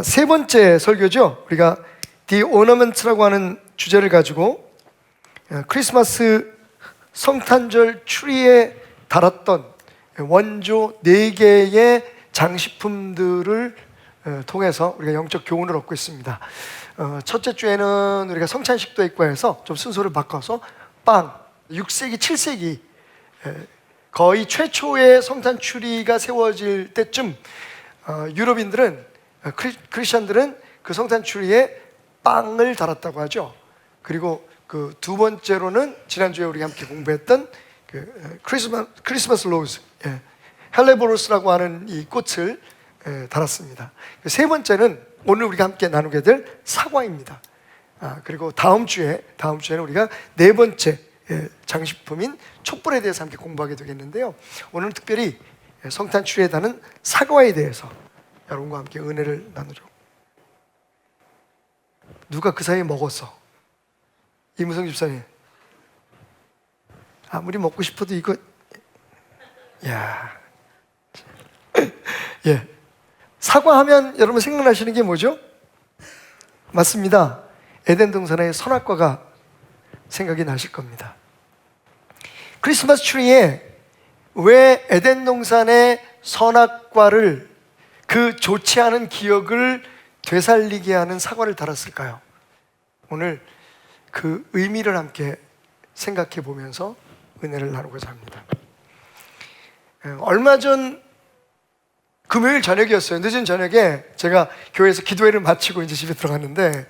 세 번째 설교죠. 우리가 The Ornament라고 하는 주제를 가지고 크리스마스 성탄절 추리에 달았던 원조 4개의 장식품들을 통해서 우리가 영적 교훈을 얻고 있습니다. 첫째 주에는 우리가 성찬식도 있고 해서 좀 순서를 바꿔서 빵, 6세기, 7세기 거의 최초의 성탄 추리가 세워질 때쯤 유럽인들은 크리스천들은 그 성탄 추리에 빵을 달았다고 하죠. 그리고 그 두 번째로는 지난주에 우리가 함께 공부했던 그 크리스마스 로즈, 헬레보로스라고 하는 이 꽃을 달았습니다. 세 번째는 오늘 우리가 함께 나누게 될 사과입니다. 그리고 다음 주에는 우리가 네 번째 장식품인 촛불에 대해서 함께 공부하게 되겠는데요. 오늘은 특별히 성탄 추리에 다는 사과에 대해서 여러분과 함께 은혜를 나누죠. 누가 그 사이에 먹었어? 이무성 집사님. 아무리 먹고 싶어도 이거, 사과하면 여러분 생각나시는 게 뭐죠? 맞습니다. 에덴 동산의 선악과가 생각이 나실 겁니다. 크리스마스 트리에 왜 에덴 동산의 선악과를, 그 좋지 않은 기억을 되살리게 하는 사과를 달았을까요? 오늘 그 의미를 함께 생각해 보면서 은혜를 나누고자 합니다. 얼마 전 금요일 저녁이었어요. 늦은 저녁에 제가 교회에서 기도회를 마치고 이제 집에 들어갔는데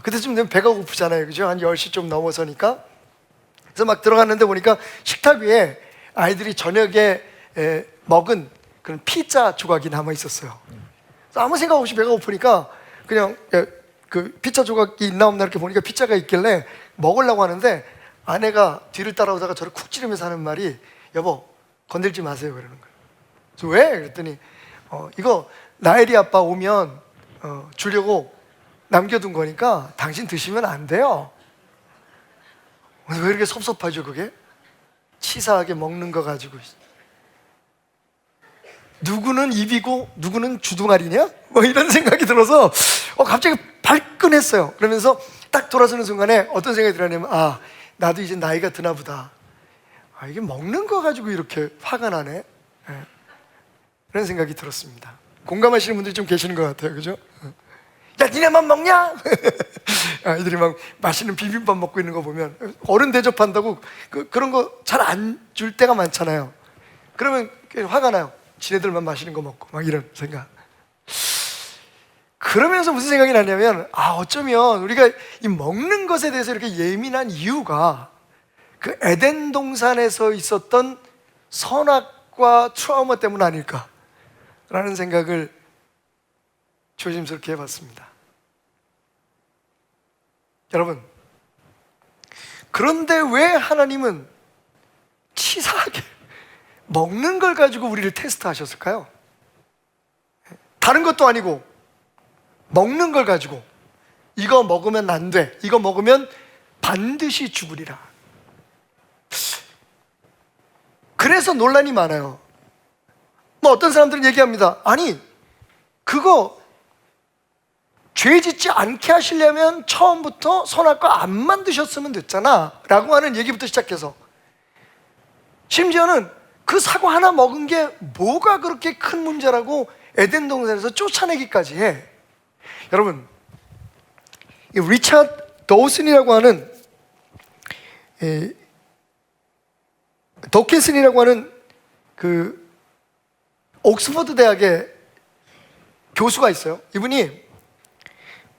그때쯤 되면 배가 고프잖아요, 그죠? 한 10시 좀 넘어서니까. 그래서 막 들어갔는데 보니까 식탁 위에 아이들이 저녁에 먹은 그런 피자 조각이 남아 있었어요. 그래서 아무 생각 없이 배가 고프니까 그냥 그 피자 조각이 있나 없나 이렇게 보니까 피자가 있길래 먹으려고 하는데 아내가 뒤를 따라오다가 저를 쿡 찌르면서 하는 말이, 여보 건들지 마세요, 그러는 거예요. 그래서 왜? 그랬더니 이거 나엘이 아빠 오면 주려고 남겨둔 거니까 당신 드시면 안 돼요. 왜 이렇게 섭섭하죠, 그게? 치사하게 먹는 거 가지고 누구는 입이고 누구는 주둥아리냐? 뭐 이런 생각이 들어서 갑자기 발끈했어요. 그러면서 딱 돌아서는 순간에 어떤 생각이 들었냐면, 나도 이제 나이가 드나 보다. 이게 먹는 거 가지고 이렇게 화가 나네. 그런 생각이 들었습니다. 공감하시는 분들이 좀 계시는 것 같아요, 그죠? 야, 니네만 먹냐? 아이들이 막 맛있는 비빔밥 먹고 있는 거 보면 어른 대접한다고 그런 거 잘 안 줄 때가 많잖아요. 그러면 화가 나요. 지네들만 맛있는 거 먹고 막 이런 생각. 그러면서 무슨 생각이 나냐면, 어쩌면 우리가 이 먹는 것에 대해서 이렇게 예민한 이유가 그 에덴 동산에서 있었던 선악과 트라우마 때문 아닐까라는 생각을 조심스럽게 해봤습니다. 여러분, 그런데 왜 하나님은 치사하게 먹는 걸 가지고 우리를 테스트하셨을까요? 다른 것도 아니고 먹는 걸 가지고 이거 먹으면 안 돼, 이거 먹으면 반드시 죽으리라. 그래서 논란이 많아요. 뭐 어떤 사람들은 얘기합니다. 아니, 그거 죄 짓지 않게 하시려면 처음부터 선악과 안 만드셨으면 됐잖아 라고 하는 얘기부터 시작해서, 심지어는 그 사과 하나 먹은 게 뭐가 그렇게 큰 문제라고 에덴 동산에서 쫓아내기까지 해. 여러분, 이 리차드 도슨이라고 하는 도킨슨이라고 하는 그 옥스퍼드 대학의 교수가 있어요. 이분이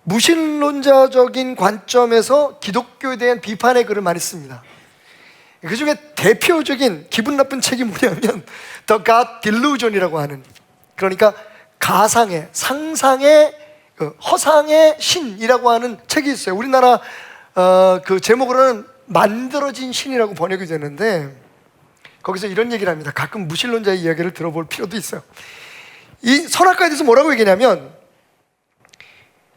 무신론자적인 관점에서 기독교에 대한 비판의 글을 많이 씁니다. 그 중에 대표적인 기분 나쁜 책이 뭐냐면 The God Delusion이라고 하는, 그러니까 가상의, 상상의, 허상의 신이라고 하는 책이 있어요. 우리나라 그 제목으로는 만들어진 신이라고 번역이 되는데, 거기서 이런 얘기를 합니다. 가끔 무신론자의 이야기를 들어볼 필요도 있어요. 이 선악과에 대해서 뭐라고 얘기냐면,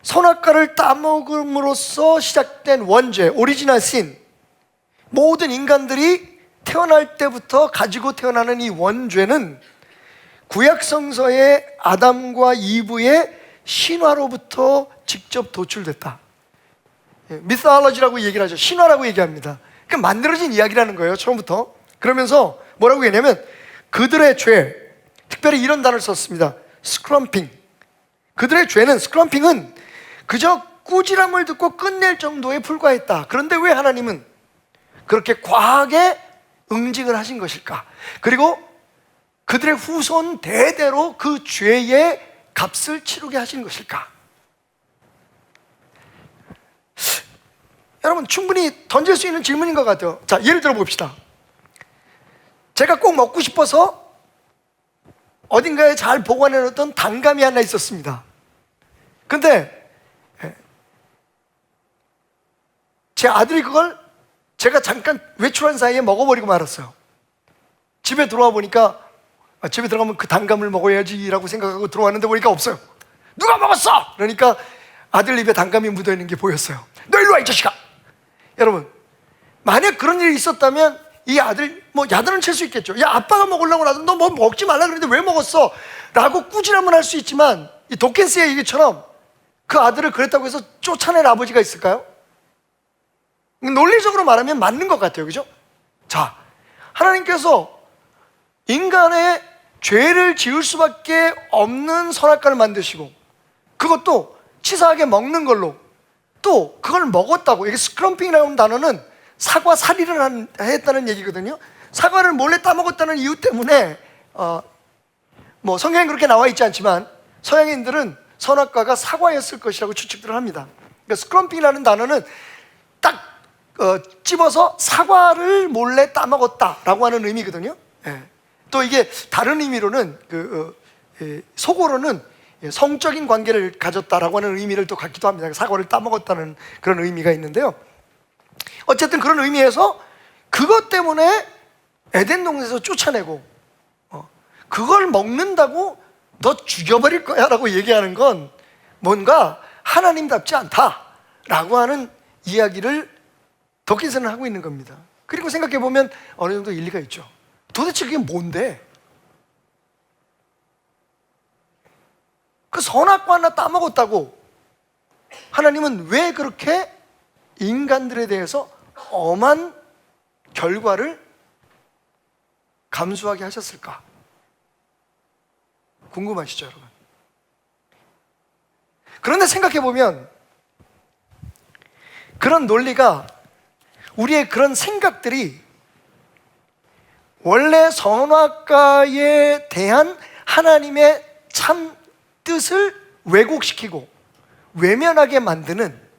선악과를 따먹음으로써 시작된 원죄, 오리지널 신, 모든 인간들이 태어날 때부터 가지고 태어나는 이 원죄는 구약성서의 아담과 이브의 신화로부터 직접 도출됐다. 미스알러지라고 얘기를 하죠. 신화라고 얘기합니다. 그러니까 만들어진 이야기라는 거예요, 처음부터. 그러면서 뭐라고 얘기하냐면 그들의 죄, 특별히 이런 단어를 썼습니다. 스크럼핑. 그들의 죄는, 스크럼핑은 그저 꾸지람을 듣고 끝낼 정도에 불과했다. 그런데 왜 하나님은 그렇게 과하게 응징을 하신 것일까? 그리고 그들의 후손 대대로 그 죄의 값을 치르게 하신 것일까? 여러분, 충분히 던질 수 있는 질문인 것 같아요. 자, 예를 들어 봅시다. 제가 꼭 먹고 싶어서 어딘가에 잘 보관해 놓던 단감이 하나 있었습니다. 근데 제 아들이 그걸 제가 잠깐 외출한 사이에 먹어버리고 말았어요. 집에 들어와 보니까 집에 들어가면 그 단감을 먹어야지라고 생각하고 들어왔는데 보니까 없어요. 누가 먹었어? 그러니까 아들 입에 단감이 묻어있는 게 보였어요. 너 일로 와, 이 자식아. 여러분, 만약 그런 일이 있었다면 이 아들 뭐 야단은 칠 수 있겠죠. 야, 아빠가 먹으려고 나도 너 뭐 먹지 말라 그랬는데 왜 먹었어? 라고 꾸지람은 할 수 있지만 이 도켄스의 얘기처럼 그 아들을 그랬다고 해서 쫓아낼 아버지가 있을까요? 논리적으로 말하면 맞는 것 같아요. 그죠? 자, 하나님께서 인간의 죄를 지을 수밖에 없는 선악과를 만드시고 그것도 치사하게 먹는 걸로 또 그걸 먹었다고. 이게 스크럼핑이라는 단어는 사과 살이를 했다는 얘기거든요. 사과를 몰래 따먹었다는 이유 때문에 뭐 성경에 그렇게 나와 있지 않지만 서양인들은 선악과가 사과였을 것이라고 추측들을 합니다. 그러니까 스크럼핑이라는 단어는 딱 찝어서 사과를 몰래 따먹었다라고 하는 의미거든요. 예. 또 이게 다른 의미로는 속어로는 성적인 관계를 가졌다라고 하는 의미를 또 갖기도 합니다. 사과를 따먹었다는 그런 의미가 있는데요. 어쨌든 그런 의미에서 그것 때문에 에덴 동산에서 쫓아내고 그걸 먹는다고 너 죽여버릴 거야 라고 얘기하는 건 뭔가 하나님답지 않다라고 하는 이야기를 도킨스는 하고 있는 겁니다. 그리고 생각해보면 어느 정도 일리가 있죠. 도대체 그게 뭔데? 그 선악과 하나 따먹었다고 하나님은 왜 그렇게 인간들에 대해서 엄한 결과를 감수하게 하셨을까? 궁금하시죠, 여러분? 그런데 생각해보면 그런 논리가, 우리의 그런 생각들이 원래 선악과에 대한 하나님의 참 뜻을 왜곡시키고 외면하게 만드는,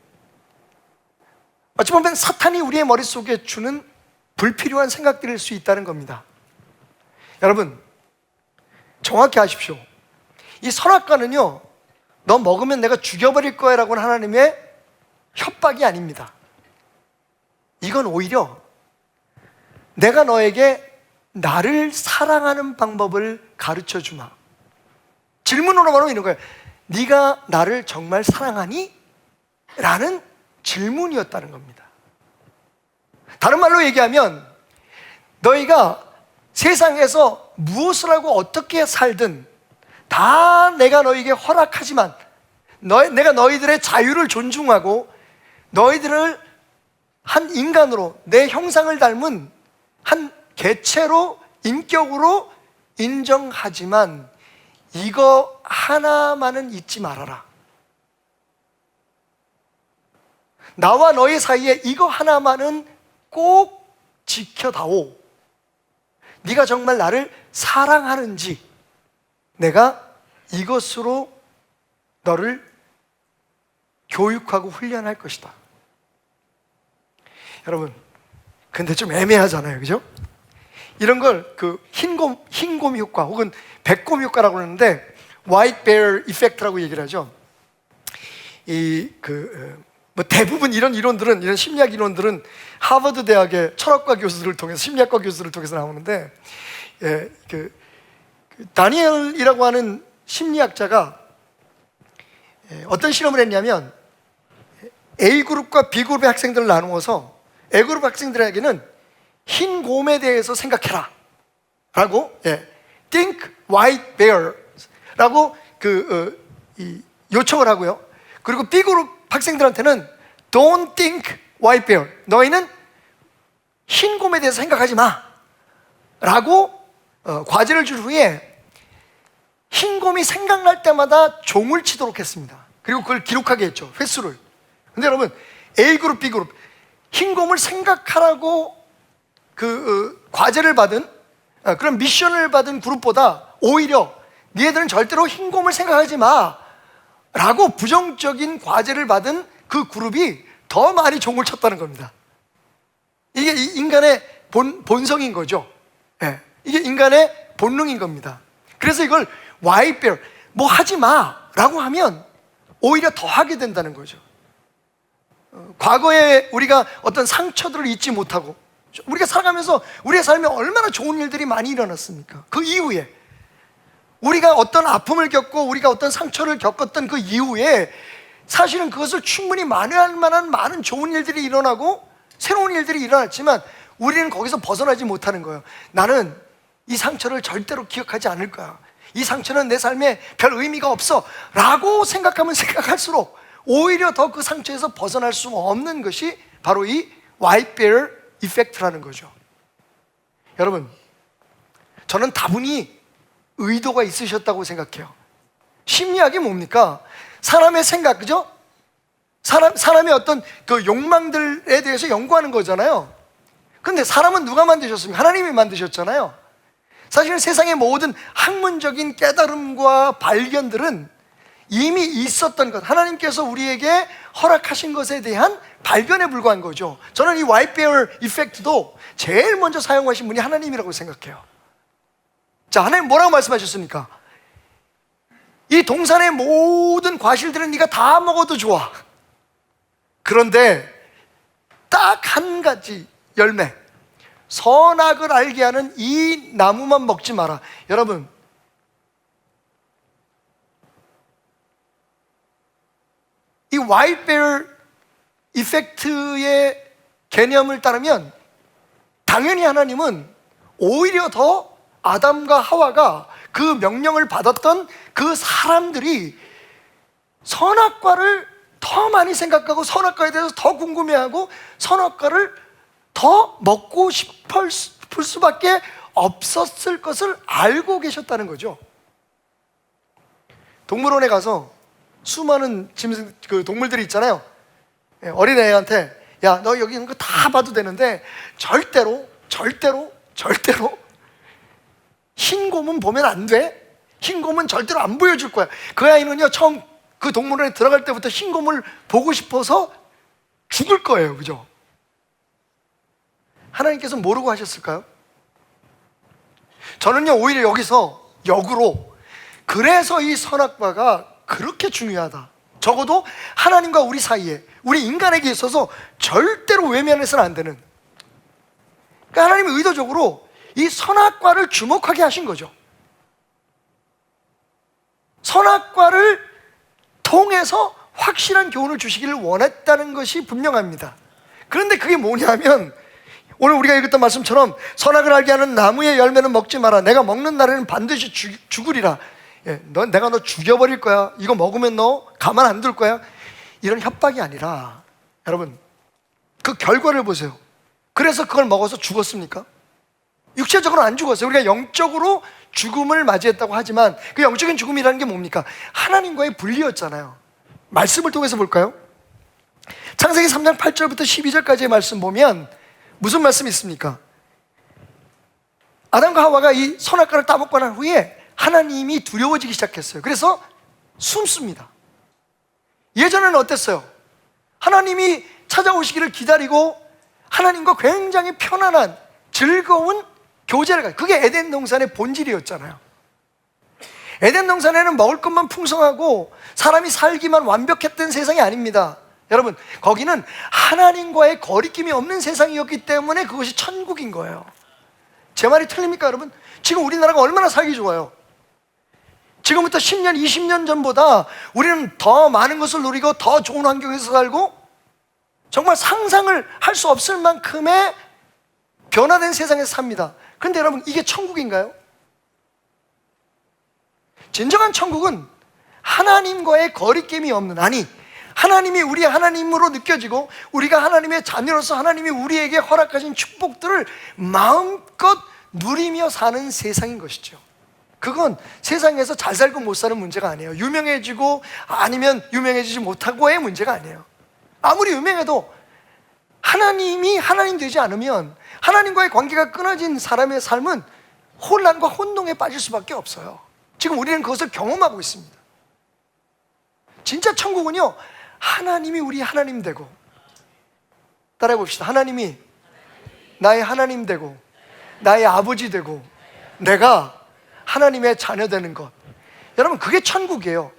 어찌 보면 사탄이 우리의 머릿속에 주는 불필요한 생각들일 수 있다는 겁니다. 여러분, 정확히 아십시오. 이 선악과는요, 너 먹으면 내가 죽여버릴 거야 라고는 하나님의 협박이 아닙니다. 이건 오히려 내가 너에게 나를 사랑하는 방법을 가르쳐 주마. 질문으로 말하면 이런 거예요. 네가 나를 정말 사랑하니? 라는 질문이었다는 겁니다. 다른 말로 얘기하면 너희가 세상에서 무엇을 하고 어떻게 살든 다 내가 너희에게 허락하지만 내가 너희들의 자유를 존중하고 너희들을 한 인간으로 내 형상을 닮은 한 개체로 인격으로 인정하지만 이거 하나만은 잊지 말아라. 나와 너희 사이에 이거 하나만은 꼭 지켜다오. 네가 정말 나를 사랑하는지 내가 이것으로 너를 교육하고 훈련할 것이다. 여러분, 근데 좀 애매하잖아요, 그죠? 이런 걸 그 흰곰 효과 혹은 백곰 효과라고 하는데 White Bear Effect라고 얘기를 하죠. 뭐 대부분 이런 이론들은, 이런 심리학 이론들은 하버드 대학의 철학과 교수들을 통해서, 심리학과 교수들을 통해서 나오는데, 다니엘이라고 하는 심리학자가 어떤 실험을 했냐면 A그룹과 B그룹의 학생들을 나누어서 A그룹 학생들에게는 흰 곰에 대해서 생각해라 라고, Think White Bear 라고 요청을 하고요. 그리고 B그룹 학생들한테는 Don't think white bear. 너희는 흰 곰에 대해서 생각하지 마 라고 과제를 준 후에 흰 곰이 생각날 때마다 종을 치도록 했습니다. 그리고 그걸 기록하게 했죠, 횟수를. 근데 여러분, A그룹, B그룹, 흰 곰을 생각하라고 과제를 받은 그런 미션을 받은 그룹보다 오히려 니네들은 절대로 흰 곰을 생각하지 마 라고 부정적인 과제를 받은 그 그룹이 더 많이 종을 쳤다는 겁니다. 이게 인간의 본성인 거죠. 예, 이게 인간의 본능인 겁니다. 그래서 이걸 white bear, 뭐 하지 마 라고 하면 오히려 더 하게 된다는 거죠. 과거에 우리가 어떤 상처들을 잊지 못하고 우리가 살아가면서 우리의 삶에 얼마나 좋은 일들이 많이 일어났습니까? 그 이후에 우리가 어떤 아픔을 겪고 우리가 어떤 상처를 겪었던 그 이후에 사실은 그것을 충분히 만회할 만한 많은 좋은 일들이 일어나고 새로운 일들이 일어났지만 우리는 거기서 벗어나지 못하는 거예요. 나는 이 상처를 절대로 기억하지 않을 거야. 이 상처는 내 삶에 별 의미가 없어 라고 생각하면 생각할수록 오히려 더 그 상처에서 벗어날 수 없는 것이 바로 이 white bear 이펙트라는 거죠. 여러분, 저는 다분히 의도가 있으셨다고 생각해요. 심리학이 뭡니까? 사람의 생각, 그죠? 사람의 어떤 그 욕망들에 대해서 연구하는 거잖아요. 근데 사람은 누가 만드셨습니까? 하나님이 만드셨잖아요. 사실은 세상의 모든 학문적인 깨달음과 발견들은 이미 있었던 것, 하나님께서 우리에게 허락하신 것에 대한 발견에 불과한 거죠. 저는 이 white bear 이펙트도 제일 먼저 사용하신 분이 하나님이라고 생각해요. 자, 하나님 뭐라고 말씀하셨습니까? 이 동산의 모든 과실들은 네가 다 먹어도 좋아. 그런데 딱 한 가지 열매, 선악을 알게 하는 이 나무만 먹지 마라. 여러분, 이 white bear 이펙트의 개념을 따르면 당연히 하나님은 오히려 더 아담과 하와가 그 명령을 받았던 그 사람들이 선악과를 더 많이 생각하고 선악과에 대해서 더 궁금해하고 선악과를 더 먹고 싶을 수밖에 없었을 것을 알고 계셨다는 거죠. 동물원에 가서 수많은 동물들이 있잖아요. 어린애한테 야, 너 여기 있는 거 다 봐도 되는데 절대로 흰 곰은 보면 안 돼. 흰 곰은 절대로 안 보여줄 거야. 그 아이는요, 처음 그 동물원에 들어갈 때부터 흰 곰을 보고 싶어서 죽을 거예요. 그죠? 하나님께서 모르고 하셨을까요? 저는요, 오히려 여기서 역으로 그래서 이 선악과가 그렇게 중요하다. 적어도 하나님과 우리 사이에, 우리 인간에게 있어서 절대로 외면해서는 안 되는, 그러니까 하나님이 의도적으로 이 선악과를 주목하게 하신 거죠. 선악과를 통해서 확실한 교훈을 주시기를 원했다는 것이 분명합니다. 그런데 그게 뭐냐면 오늘 우리가 읽었던 말씀처럼 선악을 알게 하는 나무의 열매는 먹지 마라. 내가 먹는 날에는 반드시 죽으리라. 내가 너 죽여버릴 거야. 이거 먹으면 너 가만 안 둘 거야. 이런 협박이 아니라, 여러분, 그 결과를 보세요. 그래서 그걸 먹어서 죽었습니까? 육체적으로 안 죽었어요. 우리가 영적으로 죽음을 맞이했다고 하지만 그 영적인 죽음이라는 게 뭡니까? 하나님과의 분리였잖아요. 말씀을 통해서 볼까요? 창세기 3장 8절부터 12절까지의 말씀 보면 무슨 말씀이 있습니까? 아담과 하와가 이 선악과를 따먹고 난 후에 하나님이 두려워지기 시작했어요. 그래서 숨습니다. 예전에는 어땠어요? 하나님이 찾아오시기를 기다리고 하나님과 굉장히 편안한 즐거운 교제를 가요. 그게 에덴 동산의 본질이었잖아요. 에덴 동산에는 먹을 것만 풍성하고 사람이 살기만 완벽했던 세상이 아닙니다. 여러분, 거기는 하나님과의 거리낌이 없는 세상이었기 때문에 그것이 천국인 거예요. 제 말이 틀립니까, 여러분? 지금 우리나라가 얼마나 살기 좋아요. 지금부터 10년, 20년 전보다 우리는 더 많은 것을 누리고 더 좋은 환경에서 살고 정말 상상을 할 수 없을 만큼의 변화된 세상에서 삽니다. 그런데 여러분, 이게 천국인가요? 진정한 천국은 하나님과의 거리낌이 없는, 아니 하나님이 우리의 하나님으로 느껴지고 우리가 하나님의 자녀로서 하나님이 우리에게 허락하신 축복들을 마음껏 누리며 사는 세상인 것이죠. 그건 세상에서 잘 살고 못 사는 문제가 아니에요. 유명해지고 아니면 유명해지지 못하고의 문제가 아니에요. 아무리 유명해도 하나님이 하나님 되지 않으면, 하나님과의 관계가 끊어진 사람의 삶은 혼란과 혼동에 빠질 수밖에 없어요. 지금 우리는 그것을 경험하고 있습니다. 진짜 천국은요, 하나님이 우리 하나님 되고, 따라해 봅시다. 하나님이 나의 하나님 되고 나의 아버지 되고 내가 하나님의 자녀 되는 것, 여러분 그게 천국이에요.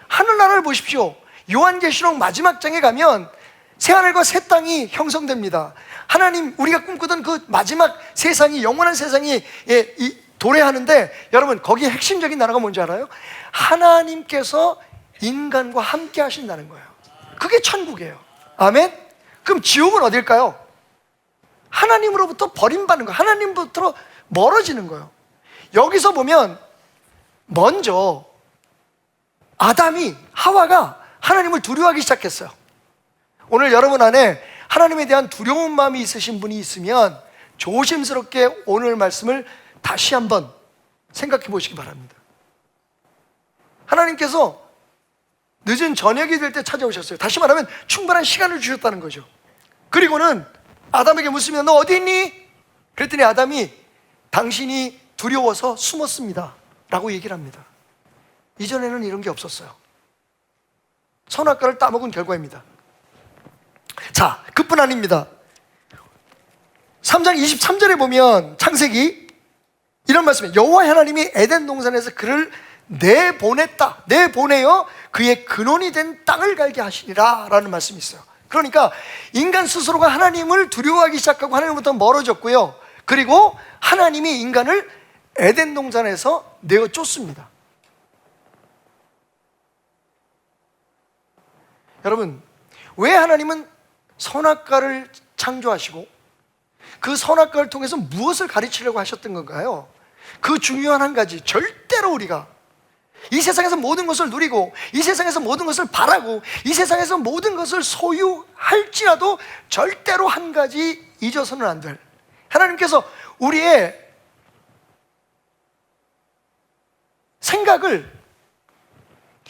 하늘나라를 보십시오. 요한계시록 마지막 장에 가면 새하늘과 새 땅이 형성됩니다. 하나님, 우리가 꿈꾸던 그 마지막 세상이, 영원한 세상이 도래하는데, 여러분 거기에 핵심적인 나라가 뭔지 알아요? 하나님께서 인간과 함께 하신다는 거예요. 그게 천국이에요. 아멘? 그럼 지옥은 어딜까요? 하나님으로부터 버림받는 거예요. 하나님부터 멀어지는 거예요. 여기서 보면 먼저 아담이, 하와가 하나님을 두려워하기 시작했어요. 오늘 여러분 안에 하나님에 대한 두려운 마음이 있으신 분이 있으면 조심스럽게 오늘 말씀을 다시 한번 생각해 보시기 바랍니다. 하나님께서 늦은 저녁이 될 때 찾아오셨어요. 다시 말하면 충분한 시간을 주셨다는 거죠. 그리고는 아담에게 묻습니다. 너 어디 있니? 그랬더니 아담이 당신이 두려워서 숨었습니다 라고 얘기를 합니다. 이전에는 이런 게 없었어요. 선악과를 따먹은 결과입니다. 자, 그뿐 아닙니다. 3장 23절에 보면 창세기 이런 말씀이에요. 여호와 하나님이 에덴 동산에서 그를 내보냈다, 내보내어 그의 근원이 된 땅을 갈게 하시니라 라는 말씀이 있어요. 그러니까 인간 스스로가 하나님을 두려워하기 시작하고 하나님부터 멀어졌고요, 그리고 하나님이 인간을 에덴 동산에서 내어 쫓습니다. 여러분, 왜 하나님은 선악과를 창조하시고 그 선악과를 통해서 무엇을 가르치려고 하셨던 건가요? 그 중요한 한 가지, 절대로 우리가 이 세상에서 모든 것을 누리고 이 세상에서 모든 것을 바라고 이 세상에서 모든 것을 소유할지라도 절대로 한 가지 잊어서는 안 될, 하나님께서 우리의 생각을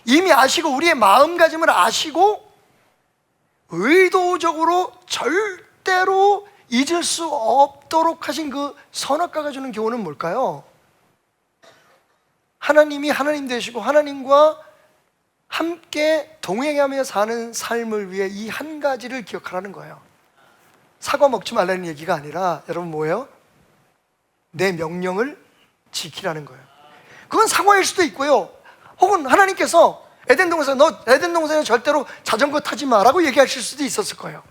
이미 아시고 우리의 마음가짐을 아시고 의도적으로 절대로 잊을 수 없도록 하신 그 선악과가 주는 교훈은 뭘까요? 하나님이 하나님 되시고 하나님과 함께 동행하며 사는 삶을 위해 이 한 가지를 기억하라는 거예요. 사과 먹지 말라는 얘기가 아니라, 여러분 뭐예요? 내 명령을 지키라는 거예요. 그건 사과일 수도 있고요, 혹은 하나님께서 에덴 동산에 너 에덴 동산에 절대로 자전거 타지 마라고 얘기하실 수도 있었을 거예요.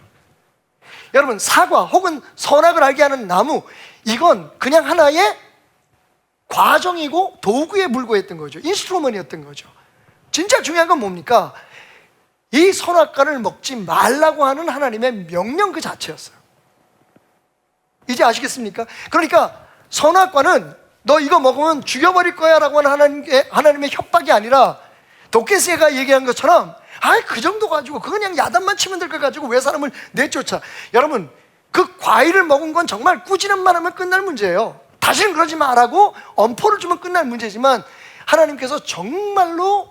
여러분, 사과 혹은 선악을 알게 하는 나무, 이건 그냥 하나의 과정이고 도구에 불과했던 거죠. 인스트루먼이었던 거죠. 진짜 중요한 건 뭡니까? 이 선악과를 먹지 말라고 하는 하나님의 명령 그 자체였어요. 이제 아시겠습니까? 그러니까 선악과는 너 이거 먹으면 죽여버릴 거야 라고 하는 하나님의 협박이 아니라, 도케스가 얘기한 것처럼 그 정도 가지고 그냥 야단만 치면 될 거 가지고 왜 사람을 내쫓아. 여러분, 그 과일을 먹은 건 정말 꾸지람만 하면 끝날 문제예요. 다시는 그러지 마라고 엄포를 주면 끝날 문제지만, 하나님께서 정말로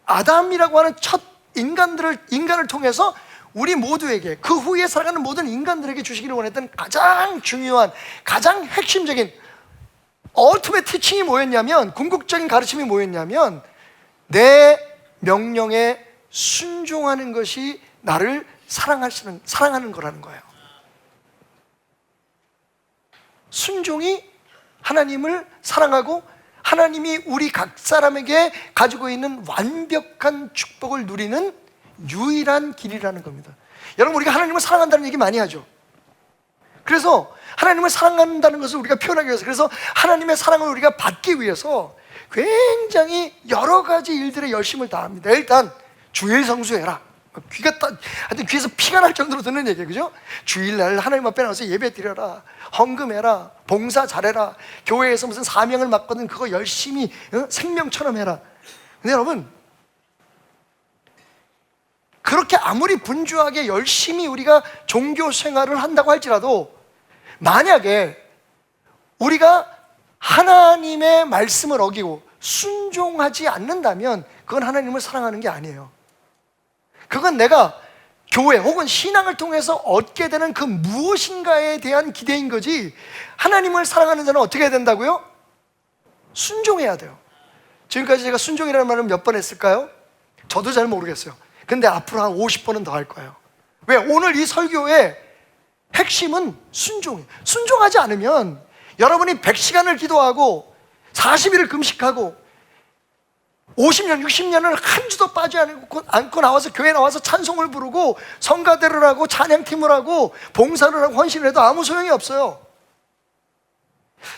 아담이라고 하는 첫 인간을 통해서 우리 모두에게, 그 후에 살아가는 모든 인간들에게 주시기를 원했던 가장 중요한, 가장 핵심적인 얼티메이트 티칭이 뭐였냐면, 궁극적인 가르침이 뭐였냐면, 내 명령에 순종하는 것이 나를 사랑하는 거라는 거예요. 순종이 하나님을 사랑하고 하나님이 우리 각 사람에게 가지고 있는 완벽한 축복을 누리는 유일한 길이라는 겁니다. 여러분, 우리가 하나님을 사랑한다는 얘기 많이 하죠. 그래서 하나님을 사랑한다는 것을 우리가 표현하기 위해서, 그래서 하나님의 사랑을 우리가 받기 위해서 굉장히 여러 가지 일들에 열심을 다합니다. 일단 주일 성수해라. 하여튼 귀에서 피가 날 정도로 듣는 얘기예요, 그죠? 주일날 하나님 앞에 나와서 예배 드려라, 헌금해라, 봉사 잘해라, 교회에서 무슨 사명을 맡거든 그거 열심히 생명처럼 해라. 근데 여러분, 그렇게 아무리 분주하게 열심히 우리가 종교 생활을 한다고 할지라도 만약에 우리가 하나님의 말씀을 어기고 순종하지 않는다면 그건 하나님을 사랑하는 게 아니에요. 그건 내가 교회 혹은 신앙을 통해서 얻게 되는 그 무엇인가에 대한 기대인 거지, 하나님을 사랑하는 자는 어떻게 해야 된다고요? 순종해야 돼요. 지금까지 제가 순종이라는 말을 몇 번 했을까요? 저도 잘 모르겠어요. 근데 앞으로 한 50번은 더 할 거예요. 왜? 오늘 이 설교의 핵심은 순종이에요. 순종하지 않으면 여러분이 100시간을 기도하고 40일을 금식하고 50년, 60년을 한 주도 빠지 않고 나와서 교회 나와서 찬송을 부르고 성가대를 하고 찬양팀을 하고 봉사를 하고 헌신을 해도 아무 소용이 없어요.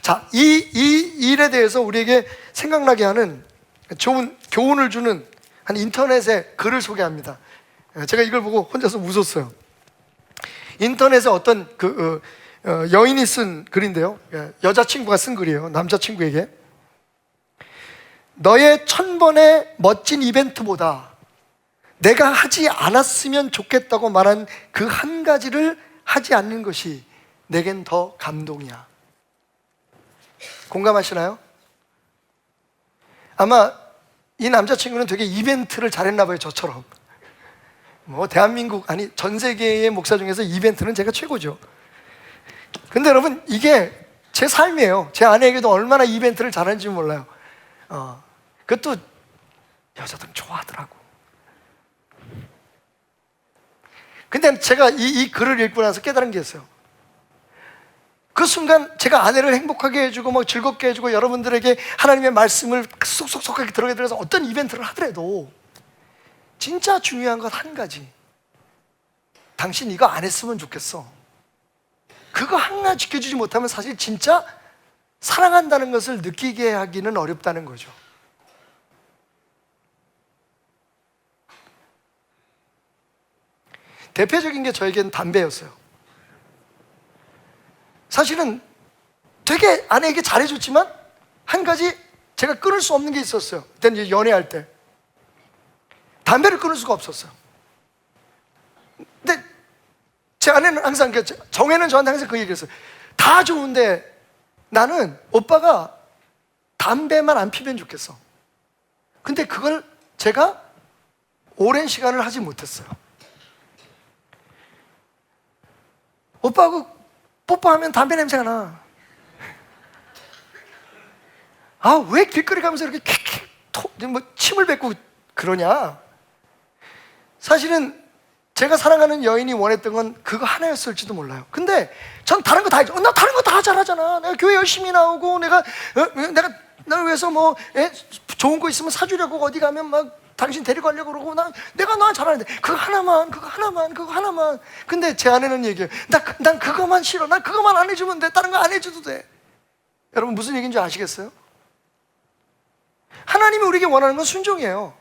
자, 이 일에 대해서 우리에게 생각나게 하는 좋은 교훈을 주는 한 인터넷의 글을 소개합니다. 제가 이걸 보고 혼자서 웃었어요. 인터넷에 어떤 여인이 쓴 글인데요, 여자친구가 쓴 글이에요. 남자친구에게. 너의 1000번의 멋진 이벤트보다 내가 하지 않았으면 좋겠다고 말한 그 한 가지를 하지 않는 것이 내겐 더 감동이야. 공감하시나요? 아마 이 남자친구는 되게 이벤트를 잘했나 봐요. 저처럼. 대한민국, 아니 전 세계의 목사 중에서 이벤트는 제가 최고죠. 근데 여러분, 이게 제 삶이에요. 제 아내에게도 얼마나 이벤트를 잘하는지 몰라요. 그것도 여자들은 좋아하더라고. 근데 제가 이 글을 읽고 나서 깨달은 게 있어요. 그 순간 제가 아내를 행복하게 해주고 막 즐겁게 해주고 여러분들에게 하나님의 말씀을 쏙쏙쏙하게 들어게 들어서 어떤 이벤트를 하더라도 진짜 중요한 건 한 가지. 당신 이거 안 했으면 좋겠어. 그거 하나 지켜주지 못하면 사실 진짜 사랑한다는 것을 느끼게 하기는 어렵다는 거죠. 대표적인 게 저에겐 담배였어요. 사실은 되게 아내에게 잘해줬지만 한 가지 제가 끊을 수 없는 게 있었어요. 그때 이제 연애할 때 담배를 끊을 수가 없었어요. 근데 제 아내는 항상, 정혜는 저한테 항상 그 얘기했어요. 다 좋은데 나는 오빠가 담배만 안 피면 좋겠어. 근데 그걸 제가 오랜 시간을 하지 못했어요. 오빠하고 뽀뽀하면 담배 냄새가 나. 왜 길거리 가면서 이렇게 침을 뱉고 그러냐? 사실은 제가 사랑하는 여인이 원했던 건 그거 하나였을지도 몰라요. 근데 전 다른 거 다 했죠. 나 다른 거 다 잘하잖아. 내가 교회 열심히 나오고 내가 나를 위해서 좋은 거 있으면 사주려고 어디 가면 막 당신 데리고 가려고 그러고 내가 나 잘하는데 그거 하나만. 근데 제 아내는 얘기해요. 난 그거만 싫어. 난 그거만 안 해주면 돼. 다른 거 안 해줘도 돼. 여러분 무슨 얘기인지 아시겠어요? 하나님이 우리에게 원하는 건 순종이에요.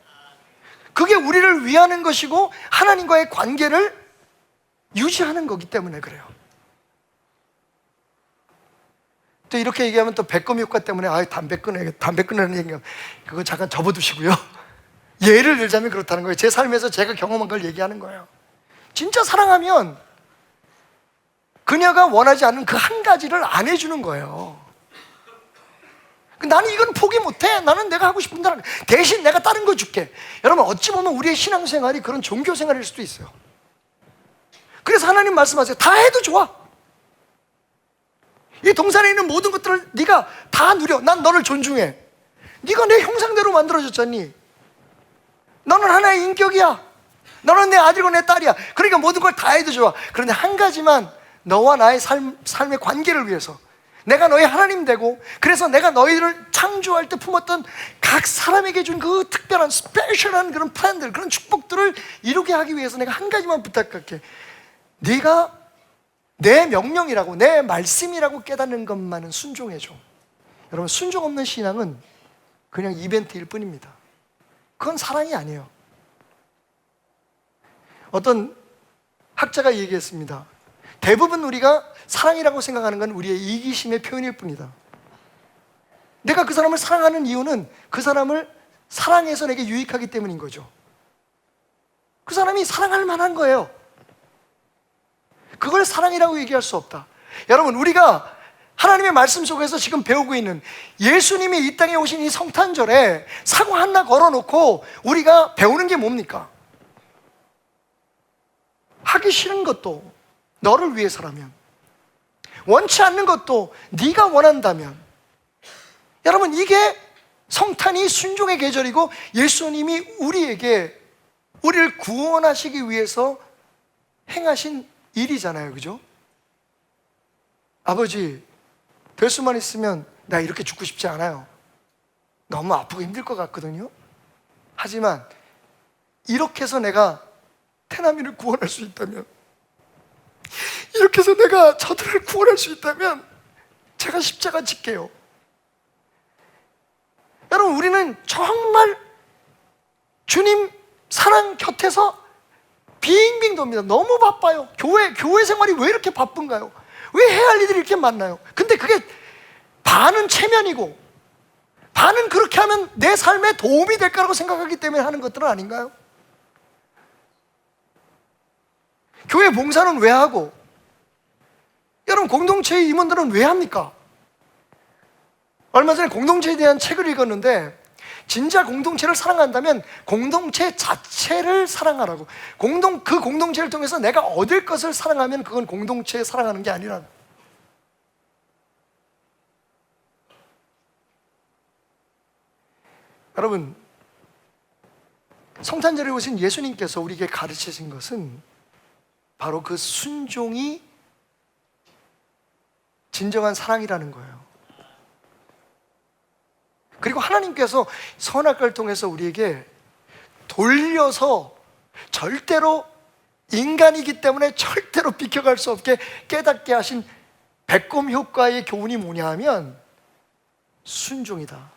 그게 우리를 위하는 것이고 하나님과의 관계를 유지하는 거기 때문에 그래요. 또 이렇게 얘기하면 또 배꼽 효과 때문에 담배 끊어야겠다. 담배 끊으라는 얘기가 그거 잠깐 접어두시고요. 예를 들자면 그렇다는 거예요. 제 삶에서 제가 경험한 걸 얘기하는 거예요. 진짜 사랑하면 그녀가 원하지 않는 그 한 가지를 안 해주는 거예요. 나는 이건 포기 못해. 나는 내가 하고 싶은 대로 대신 내가 다른 거 줄게. 여러분 어찌 보면 우리의 신앙생활이 그런 종교생활일 수도 있어요. 그래서 하나님 말씀하세요. 다 해도 좋아. 이 동산에 있는 모든 것들을 네가 다 누려. 난 너를 존중해. 네가 내 형상대로 만들어졌잖니. 너는 하나의 인격이야. 너는 내 아들이고 내 딸이야. 그러니까 모든 걸 다 해도 좋아. 그런데 한 가지만 너와 나의 삶의 관계를 위해서 내가 너의 하나님 되고, 그래서 내가 너희를 창조할 때 품었던 각 사람에게 준 그 특별한 스페셜한 그런 플랜들, 그런 축복들을 이루게 하기 위해서 내가 한 가지만 부탁할게. 네가 내 명령이라고 내 말씀이라고 깨닫는 것만은 순종해줘. 여러분 순종 없는 신앙은 그냥 이벤트일 뿐입니다. 그건 사랑이 아니에요. 어떤 학자가 얘기했습니다. 대부분 우리가 사랑이라고 생각하는 건 우리의 이기심의 표현일 뿐이다. 내가 그 사람을 사랑하는 이유는 그 사람을 사랑해서 내게 유익하기 때문인 거죠. 그 사람이 사랑할 만한 거예요. 그걸 사랑이라고 얘기할 수 없다. 여러분, 우리가 하나님의 말씀 속에서 지금 배우고 있는 예수님이 이 땅에 오신 이 성탄절에 사과 하나 걸어놓고 우리가 배우는 게 뭡니까? 하기 싫은 것도 너를 위해서라면, 원치 않는 것도 네가 원한다면, 여러분, 이게 성탄이 순종의 계절이고 예수님이 우리를 구원하시기 위해서 행하신 일이잖아요. 그죠? 아버지, 될 수만 있으면 나 이렇게 죽고 싶지 않아요. 너무 아프고 힘들 것 같거든요. 하지만 이렇게 해서 내가 태남이를 구원할 수 있다면, 이렇게 해서 내가 저들을 구원할 수 있다면 제가 십자가 질게요. 여러분, 우리는 정말 주님 사랑 곁에서 빙빙 돕니다. 너무 바빠요. 교회 생활이 왜 이렇게 바쁜가요? 왜 해야 할 일들이 이렇게 많나요? 근데 그게 반은 체면이고 반은 그렇게 하면 내 삶에 도움이 될 거라고 생각하기 때문에 하는 것들은 아닌가요? 교회 봉사는 왜 하고, 여러분 공동체의 임원들은 왜 합니까? 얼마 전에 공동체에 대한 책을 읽었는데, 진짜 공동체를 사랑한다면 공동체 자체를 사랑하라고. 그 공동체를 통해서 내가 얻을 것을 사랑하면 그건 공동체에 사랑하는 게 아니라고. 여러분, 성탄절에 오신 예수님께서 우리에게 가르치신 것은 바로 그 순종이 진정한 사랑이라는 거예요. 그리고 하나님께서 선악과를 통해서 우리에게 돌려서 절대로 인간이기 때문에 절대로 비켜갈 수 없게 깨닫게 하신 배꼽 효과의 교훈이 뭐냐 하면 순종이다.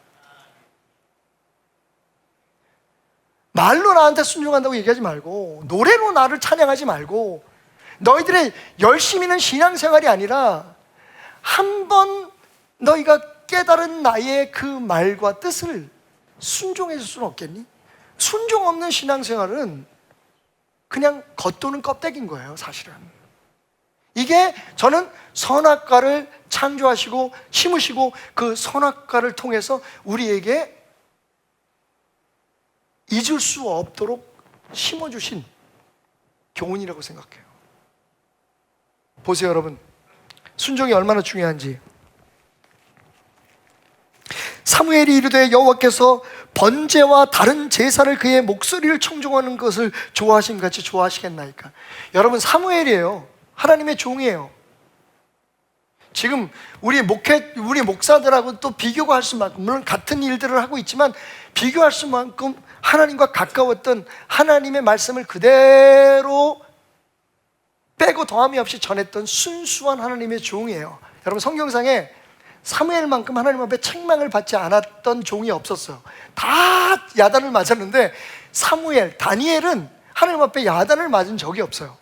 말로 나한테 순종한다고 얘기하지 말고, 노래로 나를 찬양하지 말고, 너희들의 열심히는 신앙생활이 아니라 한번 너희가 깨달은 나의 그 말과 뜻을 순종해 줄 수는 없겠니? 순종 없는 신앙생활은 그냥 겉도는 껍데기인 거예요, 사실은. 이게 저는 선악과를 창조하시고 심으시고 그 선악과를 통해서 우리에게 잊을 수 없도록 심어주신 교훈이라고 생각해요. 보세요, 여러분. 순종이 얼마나 중요한지. 사무엘이 이르되 여호와께서 번제와 다른 제사를 그의 목소리를 청종하는 것을 좋아하심 같이 좋아하시겠나이까. 여러분, 사무엘이에요. 하나님의 종이에요. 지금 우리 목사들하고 또 비교가 할 수만큼, 물론 같은 일들을 하고 있지만 비교할 수만큼 하나님과 가까웠던, 하나님의 말씀을 그대로 빼고 더함이 없이 전했던 순수한 하나님의 종이에요. 여러분, 성경상에 사무엘만큼 하나님 앞에 책망을 받지 않았던 종이 없었어요. 다 야단을 맞았는데 사무엘, 다니엘은 하나님 앞에 야단을 맞은 적이 없어요.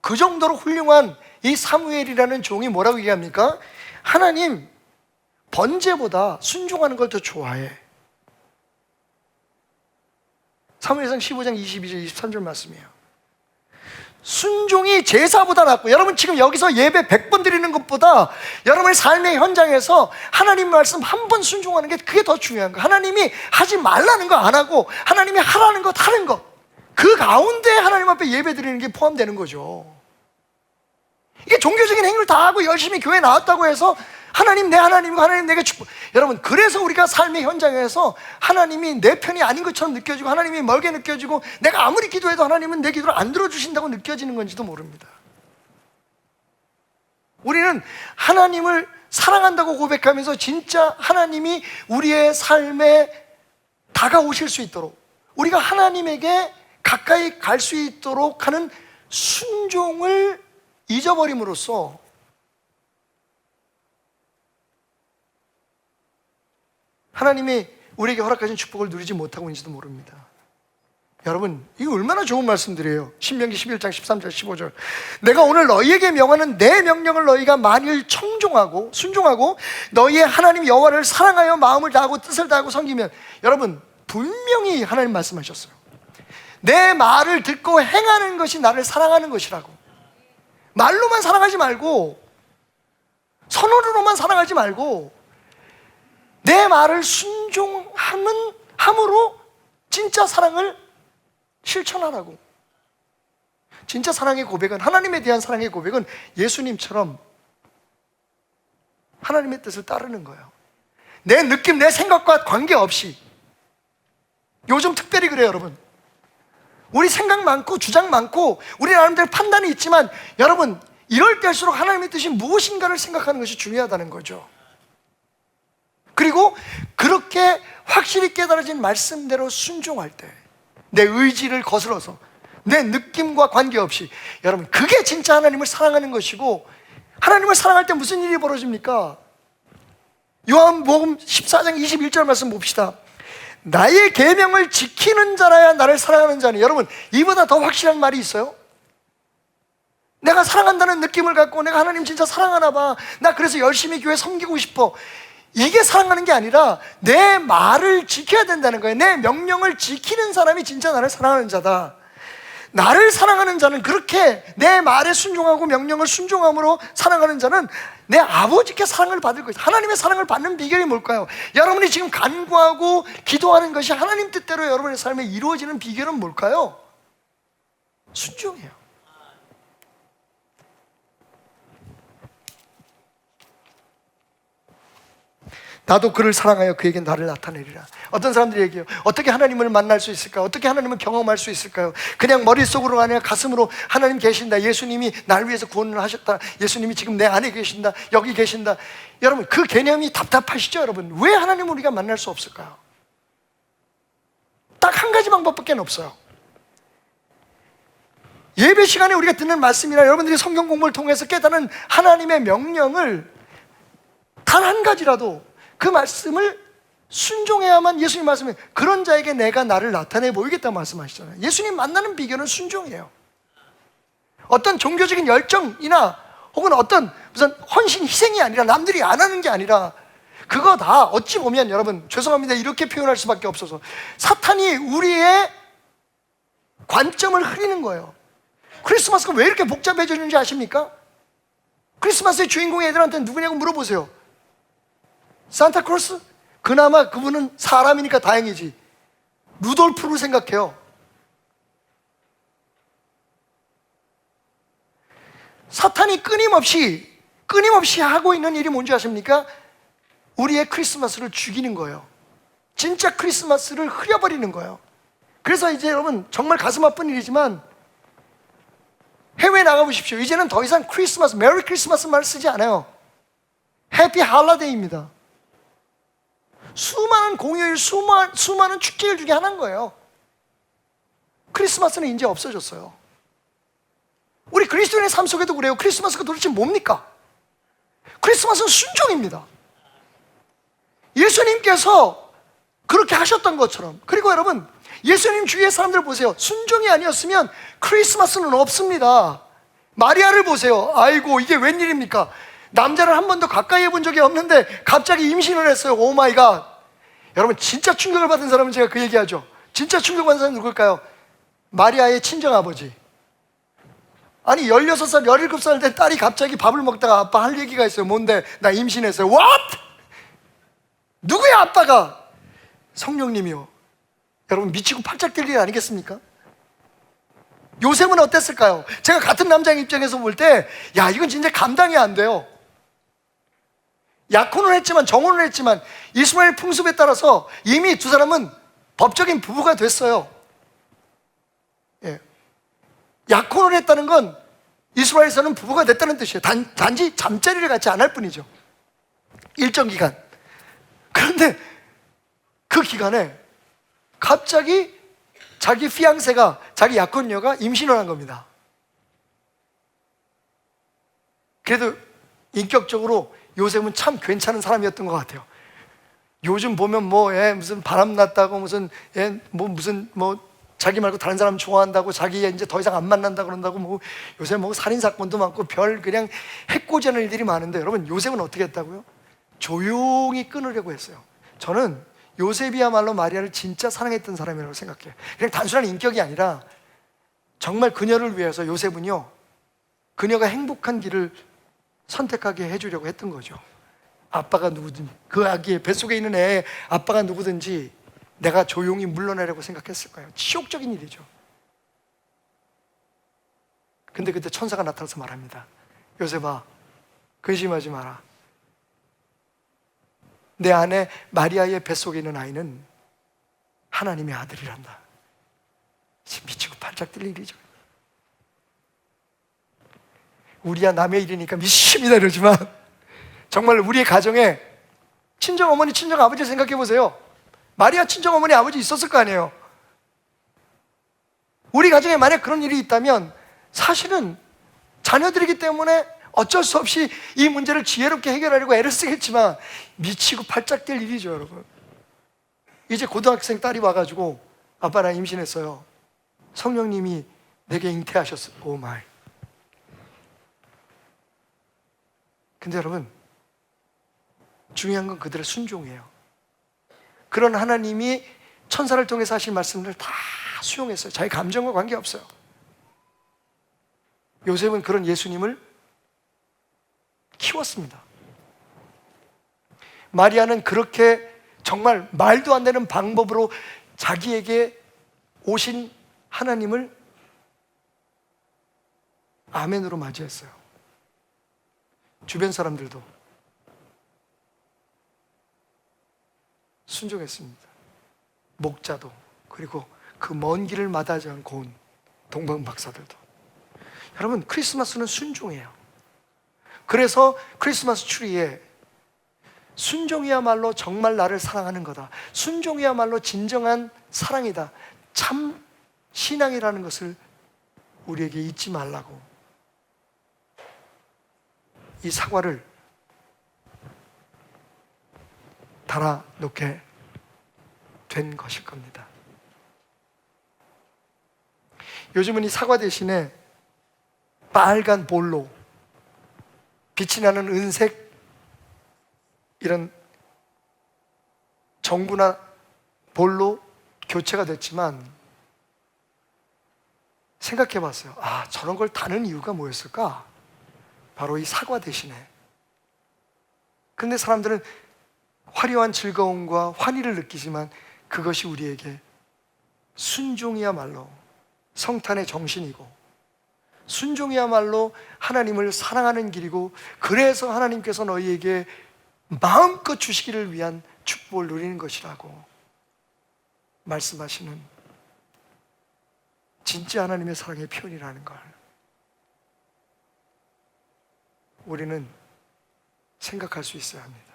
그 정도로 훌륭한 이 사무엘이라는 종이 뭐라고 얘기합니까? 하나님, 번제보다 순종하는 걸 더 좋아해. 사무엘상 15장 22절 23절 말씀이에요. 순종이 제사보다 낫고, 여러분 지금 여기서 예배 100번 드리는 것보다 여러분의 삶의 현장에서 하나님 말씀 한 번 순종하는 게 그게 더 중요한 거예요. 하나님이 하지 말라는 거 안 하고 하나님이 하라는 것 하는 것, 그 가운데 하나님 앞에 예배 드리는 게 포함되는 거죠. 이게 종교적인 행위를 다 하고 열심히 교회 나왔다고 해서 하나님 내 하나님이고 하나님 내게 축복. 여러분, 그래서 우리가 삶의 현장에서 하나님이 내 편이 아닌 것처럼 느껴지고 하나님이 멀게 느껴지고 내가 아무리 기도해도 하나님은 내 기도를 안 들어주신다고 느껴지는 건지도 모릅니다. 우리는 하나님을 사랑한다고 고백하면서 진짜 하나님이 우리의 삶에 다가오실 수 있도록, 우리가 하나님에게 가까이 갈 수 있도록 하는 순종을 잊어버림으로써 하나님이 우리에게 허락하신 축복을 누리지 못하고 있는지도 모릅니다. 여러분, 이거 얼마나 좋은 말씀들이에요. 신명기 11장 13절 15절. 내가 오늘 너희에게 명하는 내 명령을 너희가 만일 청종하고 순종하고 너희의 하나님 여호와를 사랑하여 마음을 다하고 뜻을 다하고 섬기면, 여러분 분명히 하나님 말씀하셨어요. 내 말을 듣고 행하는 것이 나를 사랑하는 것이라고. 말로만 사랑하지 말고, 선언으로만 사랑하지 말고, 내 말을 순종함으로 진짜 사랑을 실천하라고. 진짜 사랑의 고백은, 하나님에 대한 사랑의 고백은 예수님처럼 하나님의 뜻을 따르는 거예요. 내 느낌, 내 생각과 관계없이. 요즘 특별히 그래요, 여러분. 우리 생각 많고 주장 많고 우리 나름대로 판단이 있지만, 여러분, 이럴 때일수록 하나님의 뜻이 무엇인가를 생각하는 것이 중요하다는 거죠. 그리고 그렇게 확실히 깨달아진 말씀대로 순종할 때, 내 의지를 거스러서 내 느낌과 관계없이, 여러분, 그게 진짜 하나님을 사랑하는 것이고, 하나님을 사랑할 때 무슨 일이 벌어집니까? 요한복음 14장 21절 말씀 봅시다. 나의 계명을 지키는 자라야 나를 사랑하는 자니. 여러분, 이보다 더 확실한 말이 있어요? 내가 사랑한다는 느낌을 갖고 내가 하나님 진짜 사랑하나 봐, 나 그래서 열심히 교회 섬기고 싶어, 이게 사랑하는 게 아니라 내 말을 지켜야 된다는 거예요. 내 명령을 지키는 사람이 진짜 나를 사랑하는 자다. 나를 사랑하는 자는, 그렇게 내 말에 순종하고 명령을 순종함으로 사랑하는 자는 내 아버지께 사랑을 받을 것이다. 하나님의 사랑을 받는 비결이 뭘까요? 여러분이 지금 간구하고 기도하는 것이 하나님 뜻대로 여러분의 삶에 이루어지는 비결은 뭘까요? 순종이에요. 나도 그를 사랑하여 그에게 나를 나타내리라. 어떤 사람들이 얘기해요. 어떻게 하나님을 만날 수 있을까요? 어떻게 하나님을 경험할 수 있을까요? 그냥 머릿속으로가 아니라 가슴으로 하나님 계신다, 예수님이 날 위해서 구원을 하셨다, 예수님이 지금 내 안에 계신다, 여기 계신다. 여러분, 그 개념이 답답하시죠? 여러분, 왜 하나님을 우리가 만날 수 없을까요? 딱 한 가지 방법밖에 없어요. 예배 시간에 우리가 듣는 말씀이나 여러분들이 성경 공부를 통해서 깨닫는 하나님의 명령을 단 한 가지라도, 그 말씀을 순종해야만, 예수님 말씀에 그런 자에게 내가 나를 나타내 보이겠다고 말씀하시잖아요. 예수님 만나는 비결은 순종이에요. 어떤 종교적인 열정이나 혹은 어떤 무슨 헌신, 희생이 아니라, 남들이 안 하는 게 아니라, 그거 다 어찌 보면, 여러분, 죄송합니다, 이렇게 표현할 수밖에 없어서, 사탄이 우리의 관점을 흐리는 거예요. 크리스마스가 왜 이렇게 복잡해졌는지 아십니까? 크리스마스의 주인공의 애들한테 누구냐고 물어보세요. 산타클로스? 그나마 그분은 사람이니까 다행이지. 루돌프를 생각해요. 사탄이 끊임없이 하고 있는 일이 뭔지 아십니까? 우리의 크리스마스를 죽이는 거예요. 진짜 크리스마스를 흐려버리는 거예요. 그래서 이제 여러분, 정말 가슴 아픈 일이지만 해외에 나가보십시오. 이제는 더 이상 크리스마스, 메리 크리스마스 말 쓰지 않아요. 해피 할러데이입니다. 수많은 공휴일, 수많은 축제일 중에 하나인 거예요. 크리스마스는 이제 없어졌어요. 우리 그리스도인의 삶 속에도 그래요. 크리스마스가 도대체 뭡니까? 크리스마스는 순종입니다. 예수님께서 그렇게 하셨던 것처럼. 그리고 여러분, 예수님 주위의 사람들 보세요. 순종이 아니었으면 크리스마스는 없습니다. 마리아를 보세요. 아이고, 이게 웬일입니까? 남자를 한 번도 가까이 해본 적이 없는데 갑자기 임신을 했어요. 오 마이 갓. 여러분, 진짜 충격을 받은 사람은 제가 그 얘기하죠. 진짜 충격받은 사람은 누굴까요? 마리아의 친정아버지. 아니, 16살, 17살 된 딸이 갑자기 밥을 먹다가 아빠 할 얘기가 있어요. 뭔데? 나 임신했어요. What? 누구야 아빠가? 성령님이요. 여러분, 미치고 팔짝 뛸 일 아니겠습니까? 요셉은 어땠을까요? 제가 같은 남자의 입장에서 볼 때, 야, 이건 진짜 감당이 안 돼요. 약혼을 했지만, 정혼을 했지만, 이스마엘 풍습에 따라서 이미 두 사람은 법적인 부부가 됐어요. 예. 약혼을 했다는 건 이스라엘에서는 부부가 됐다는 뜻이에요. 단지 잠자리를 같이 안 할 뿐이죠. 일정 기간. 그런데 그 기간에 갑자기 자기 피앙세가, 자기 약혼녀가 임신을 한 겁니다. 그래도 인격적으로 요셉은 참 괜찮은 사람이었던 것 같아요. 요즘 보면 무슨 바람 났다고, 무슨 자기 말고 다른 사람 좋아한다고, 자기 이제 더 이상 안 만난다 그런다고, 요새 살인 사건도 많고 그냥 해코지하는 일들이 많은데, 여러분, 요셉은 어떻게 했다고요? 조용히 끊으려고 했어요. 저는 요셉이야말로 마리아를 진짜 사랑했던 사람이라고 생각해요. 그냥 단순한 인격이 아니라 정말 그녀를 위해서 요셉은요, 그녀가 행복한 길을 선택하게 해주려고 했던 거죠. 아빠가 누구든지, 그 아기의 뱃속에 있는 애의 아빠가 누구든지 내가 조용히 물러나려고 생각했을 거예요. 치욕적인 일이죠. 근데 그때 천사가 나타나서 말합니다. 요셉아, 근심하지 마라. 내 안에 마리아의 뱃속에 있는 아이는 하나님의 아들이란다. 지금 미치고 반짝 뛸 일이죠. 우리야 남의 일이니까 미십니다 이러지만 정말 우리의 가정에 친정어머니, 친정아버지 생각해 보세요. 마리아 친정어머니, 아버지 있었을 거 아니에요. 우리 가정에 만약 그런 일이 있다면 사실은 자녀들이기 때문에 어쩔 수 없이 이 문제를 지혜롭게 해결하려고 애를 쓰겠지만 미치고 팔짝 뛸 일이죠, 여러분. 이제 고등학생 딸이 와가지고 아빠 나 임신했어요. 성령님이 내게 잉태하셨어. 오 마이. 근데 여러분, 중요한 건 그들의 순종이에요. 그런 하나님이 천사를 통해서 하신 말씀을 다 수용했어요. 자기 감정과 관계없어요. 요셉은 그런 예수님을 키웠습니다. 마리아는 그렇게 정말 말도 안 되는 방법으로 자기에게 오신 하나님을 아멘으로 맞이했어요. 주변 사람들도 순종했습니다. 목자도, 그리고 그 먼 길을 마다하지 않고 온 동방 박사들도. 여러분, 크리스마스는 순종이에요. 그래서 크리스마스 추리에 순종이야말로 정말 나를 사랑하는 거다, 순종이야말로 진정한 사랑이다, 참 신앙이라는 것을 우리에게 잊지 말라고 이 사과를 달아놓게 된 것일 겁니다. 요즘은 이 사과 대신에 빨간 볼로, 빛이 나는 은색 이런 정부나 볼로 교체가 됐지만 생각해 봤어요. 아, 저런 걸 다는 이유가 뭐였을까? 바로 이 사과 대신에. 근데 사람들은 화려한 즐거움과 환희를 느끼지만 그것이 우리에게 순종이야말로 성탄의 정신이고, 순종이야말로 하나님을 사랑하는 길이고, 그래서 하나님께서 너희에게 마음껏 주시기를 위한 축복을 누리는 것이라고 말씀하시는 진짜 하나님의 사랑의 표현이라는 걸 우리는 생각할 수 있어야 합니다.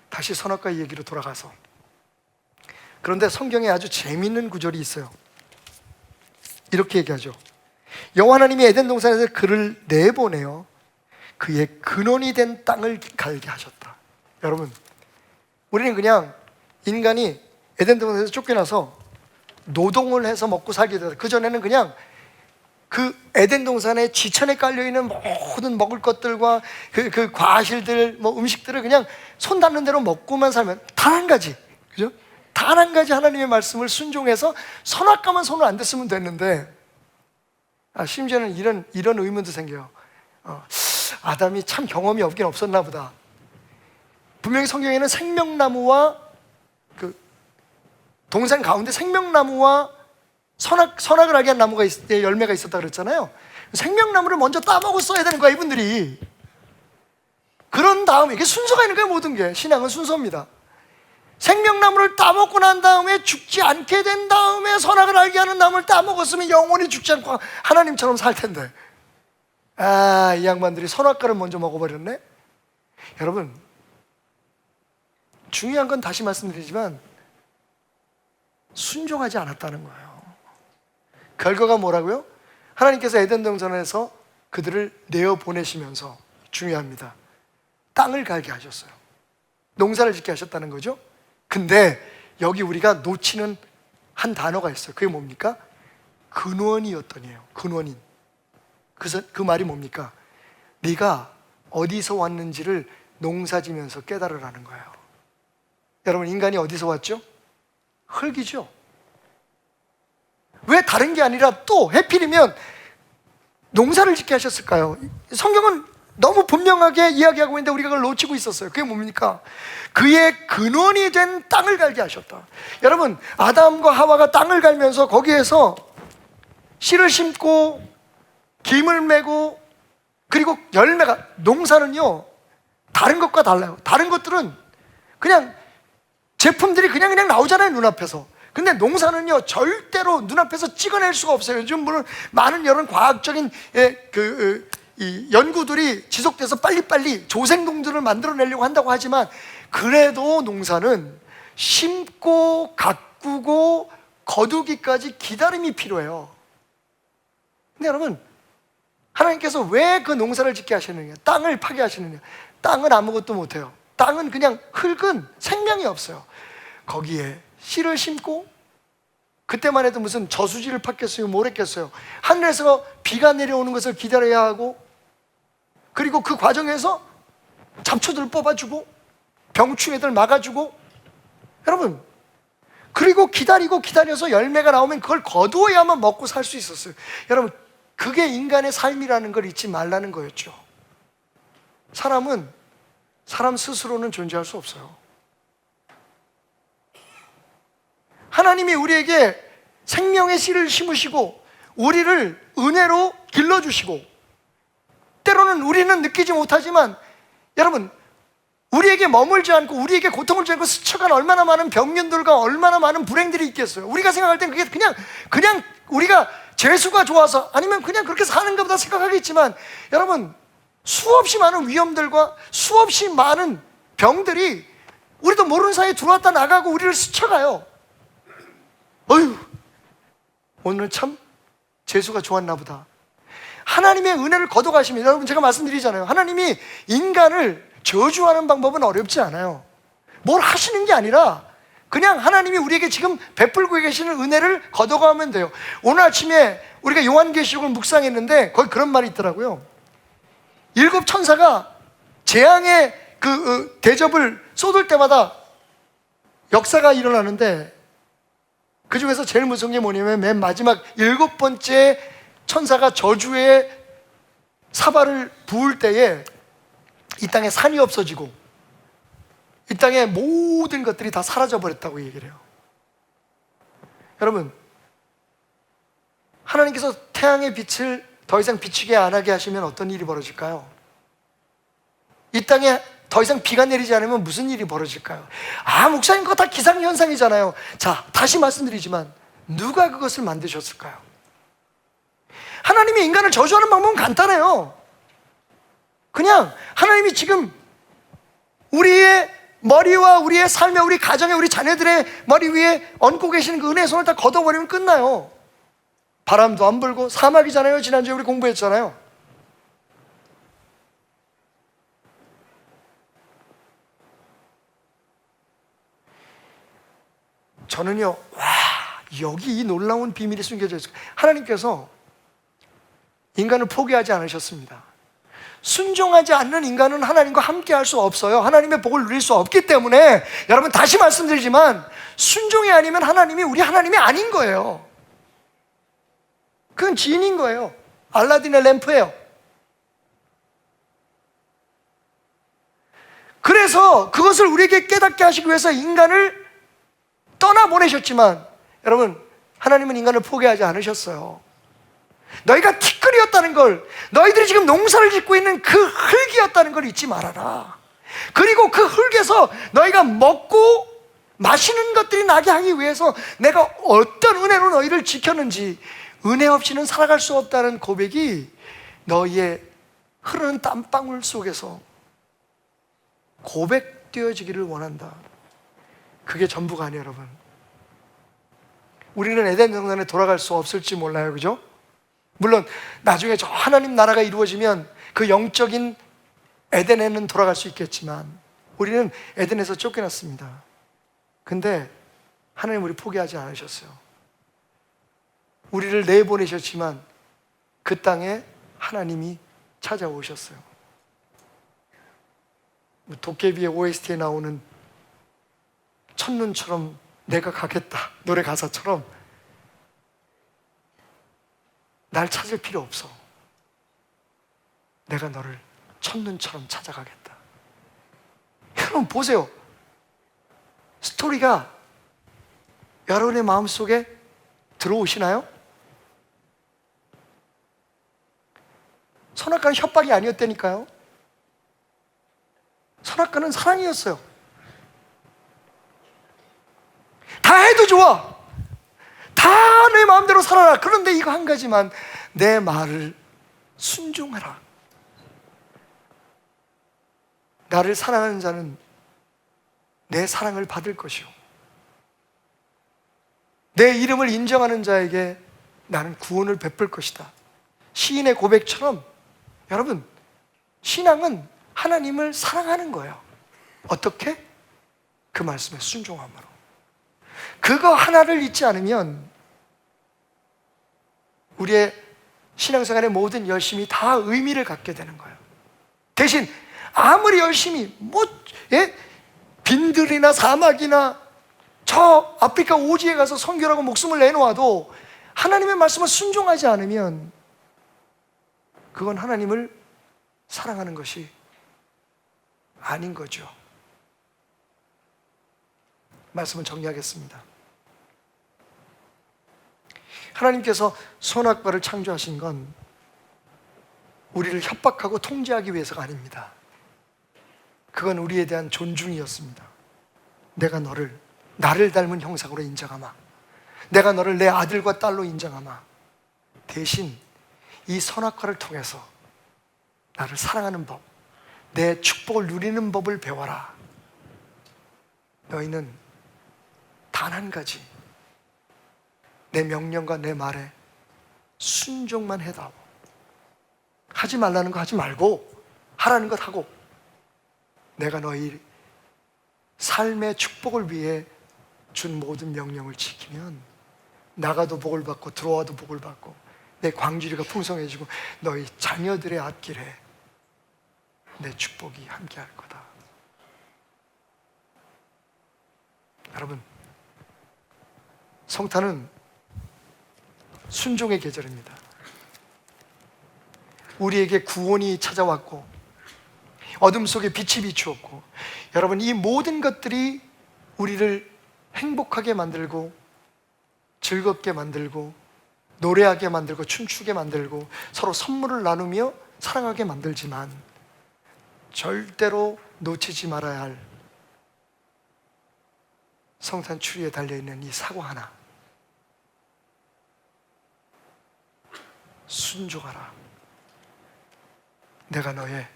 다시 선악과의 얘기로 돌아가서, 그런데 성경에 아주 재미있는 구절이 있어요. 이렇게 얘기하죠. 여호와 하나님이 에덴 동산에서 그를 내보내어 그의 근원이 된 땅을 갈게 하셨다. 여러분, 우리는 그냥 인간이 에덴 동산에서 쫓겨나서 노동을 해서 먹고 살게 되다. 그전에는 그냥 그 에덴 동산의 지천에 깔려있는 모든 먹을 것들과 그 과실들, 음식들을 그냥 손 닿는 대로 먹고만 살면, 단 한 가지, 그죠? 단 한 가지 하나님의 말씀을 순종해서 선악과만 손을 안 댔으면 됐는데, 심지어는 이런 의문도 생겨요. 아담이 참 경험이 없긴 없었나 보다. 분명히 성경에는 생명나무와 그 동산 가운데 생명나무와 선악을 알게 한 나무가 열매가 있었다 그랬잖아요. 생명나무를 먼저 따먹었어야 되는 거야, 이분들이. 그런 다음에, 이게 순서가 있는 거예요. 모든 게 신앙은 순서입니다. 생명나무를 따먹고 난 다음에 죽지 않게 된 다음에 선악을 알게 하는 나무를 따먹었으면 영원히 죽지 않고 하나님처럼 살 텐데, 이 양반들이 선악과를 먼저 먹어버렸네. 여러분, 중요한 건 다시 말씀드리지만 순종하지 않았다는 거예요. 결과가 뭐라고요? 하나님께서 에덴 동산에서 그들을 내어보내시면서, 중요합니다, 땅을 갈게 하셨어요. 농사를 짓게 하셨다는 거죠. 근데 여기 우리가 놓치는 한 단어가 있어요. 그게 뭡니까? 근원이었더니에요. 근원인. 그 말이 뭡니까? 네가 어디서 왔는지를 농사지면서 깨달으라는 거예요. 여러분, 인간이 어디서 왔죠? 흙이죠. 왜 다른 게 아니라 또 해필이면 농사를 짓게 하셨을까요? 성경은 너무 분명하게 이야기하고 있는데 우리가 그걸 놓치고 있었어요. 그게 뭡니까? 그의 근원이 된 땅을 갈게 하셨다. 여러분, 아담과 하와가 땅을 갈면서 거기에서 씨를 심고 김을 메고 그리고 열매가, 농사는요 다른 것과 달라요. 다른 것들은 그냥 제품들이 그냥 나오잖아요, 눈앞에서. 근데 농사는요 절대로 눈앞에서 찍어낼 수가 없어요. 요즘 물론 많은 여러 과학적인 이 연구들이 지속돼서 빨리빨리 조생동들을 만들어내려고 한다고 하지만, 그래도 농사는 심고 가꾸고 거두기까지 기다림이 필요해요. 근데 여러분, 하나님께서 왜 그 농사를 짓게 하시느냐, 땅을 파게 하시느냐? 땅은 아무것도 못해요. 땅은 그냥 흙은 생명이 없어요. 거기에 씨를 심고, 그때만 해도 무슨 저수지를 팠겠어요, 뭘 했겠어요. 하늘에서 비가 내려오는 것을 기다려야 하고, 그리고 그 과정에서 잡초들 뽑아주고 병충해들 막아주고, 여러분, 그리고 기다려서 열매가 나오면 그걸 거두어야만 먹고 살 수 있었어요. 여러분, 그게 인간의 삶이라는 걸 잊지 말라는 거였죠. 사람은 사람 스스로는 존재할 수 없어요. 하나님이 우리에게 생명의 씨를 심으시고 우리를 은혜로 길러주시고, 때로는 우리는 느끼지 못하지만 여러분, 우리에게 머물지 않고 우리에게 고통을 주지 않고 스쳐간 얼마나 많은 병균들과 얼마나 많은 불행들이 있겠어요. 우리가 생각할 땐 그게 그냥 우리가 재수가 좋아서 아니면 그냥 그렇게 사는가 보다 생각하겠지만, 여러분, 수없이 많은 위험들과 수없이 많은 병들이 우리도 모르는 사이에 들어왔다 나가고 우리를 스쳐가요. 어휴, 오늘 참 재수가 좋았나 보다. 하나님의 은혜를 거둬가시면, 여러분, 제가 말씀드리잖아요. 하나님이 인간을 저주하는 방법은 어렵지 않아요. 뭘 하시는 게 아니라 그냥 하나님이 우리에게 지금 베풀고 계시는 은혜를 거둬가면 돼요. 오늘 아침에 우리가 요한계시록을 묵상했는데 거기 그런 말이 있더라고요. 7 천사가 재앙의 대접을 쏟을 때마다 역사가 일어나는데, 그 중에서 제일 무서운 게 뭐냐면 맨 마지막 7번째 천사가 저주의 사발을 부을 때에 이 땅에 산이 없어지고 이 땅의 모든 것들이 다 사라져버렸다고 얘기를 해요. 여러분, 하나님께서 태양의 빛을 더 이상 비추게 안 하게 하시면 어떤 일이 벌어질까요? 이 땅에 더 이상 비가 내리지 않으면 무슨 일이 벌어질까요? 목사님, 그거 다 기상현상이잖아요. 자, 다시 말씀드리지만 누가 그것을 만드셨을까요? 하나님이 인간을 저주하는 방법은 간단해요. 그냥 하나님이 지금 우리의 머리와 우리의 삶에, 우리 가정에, 우리 자녀들의 머리 위에 얹고 계시는 그 은혜의 손을 다 걷어버리면 끝나요. 바람도 안 불고 사막이잖아요. 지난주에 우리 공부했잖아요. 저는요, 여기 이 놀라운 비밀이 숨겨져 있어요. 하나님께서 인간을 포기하지 않으셨습니다. 순종하지 않는 인간은 하나님과 함께 할 수 없어요. 하나님의 복을 누릴 수 없기 때문에, 여러분, 다시 말씀드리지만 순종이 아니면 하나님이 우리 하나님이 아닌 거예요. 그건 지인인 거예요. 알라딘의 램프예요. 그래서 그것을 우리에게 깨닫게 하시기 위해서 인간을 떠나보내셨지만, 여러분, 하나님은 인간을 포기하지 않으셨어요. 너희가 티끌이었다는 걸, 너희들이 지금 농사를 짓고 있는 그 흙이었다는 걸 잊지 말아라. 그리고 그 흙에서 너희가 먹고 마시는 것들이 나게 하기 위해서 내가 어떤 은혜로 너희를 지켰는지, 은혜 없이는 살아갈 수 없다는 고백이 너희의 흐르는 땀방울 속에서 고백되어지기를 원한다. 그게 전부가 아니에요, 여러분. 우리는 에덴 동산에 돌아갈 수 없을지 몰라요, 그죠? 물론 나중에 저 하나님 나라가 이루어지면 그 영적인 에덴에는 돌아갈 수 있겠지만 우리는 에덴에서 쫓겨났습니다. 근데 하나님 우리 포기하지 않으셨어요. 우리를 내보내셨지만 그 땅에 하나님이 찾아오셨어요. 도깨비의 OST에 나오는 첫눈처럼 내가 가겠다 노래 가사처럼 날 찾을 필요 없어. 내가 너를 첫눈처럼 찾아가겠다. 여러분 보세요. 스토리가 여러분의 마음속에 들어오시나요? 선악과는 협박이 아니었다니까요. 선악과는 사랑이었어요. 다 해도 좋아. 다 내 마음대로 살아라. 그런데 이거 한 가지만, 내 말을 순종하라. 나를 사랑하는 자는 내 사랑을 받을 것이요, 내 이름을 인정하는 자에게 나는 구원을 베풀 것이다. 시인의 고백처럼 여러분, 신앙은 하나님을 사랑하는 거예요. 어떻게? 그 말씀에 순종함으로. 그거 하나를 잊지 않으면 우리의 신앙생활의 모든 열심이 다 의미를 갖게 되는 거예요. 대신 아무리 열심히 빈들이나 사막이나 저 아프리카 오지에 가서 선교라고 목숨을 내놓아도 하나님의 말씀을 순종하지 않으면 그건 하나님을 사랑하는 것이 아닌 거죠. 말씀을 정리하겠습니다. 하나님께서 선악과를 창조하신 건 우리를 협박하고 통제하기 위해서가 아닙니다. 그건 우리에 대한 존중이었습니다. 내가 나를 닮은 형상으로 인정하마. 내가 너를 내 아들과 딸로 인정하마. 대신 이 선악과를 통해서 나를 사랑하는 법, 내 축복을 누리는 법을 배워라. 너희는 단 한 가지, 내 명령과 내 말에 순종만 해다오. 하지 말라는 거 하지 말고 하라는 것 하고, 내가 너희 삶의 축복을 위해 준 모든 명령을 지키면 나가도 복을 받고 들어와도 복을 받고 내 광주리가 풍성해지고 너희 자녀들의 앞길에 내 축복이 함께할 거다. 여러분, 성탄은 순종의 계절입니다. 우리에게 구원이 찾아왔고 어둠 속에 빛이 비추었고, 여러분, 이 모든 것들이 우리를 행복하게 만들고 즐겁게 만들고 노래하게 만들고 춤추게 만들고 서로 선물을 나누며 사랑하게 만들지만 절대로 놓치지 말아야 할 성탄 추리에 달려있는 이 사과 하나, 순종하라. 내가 너의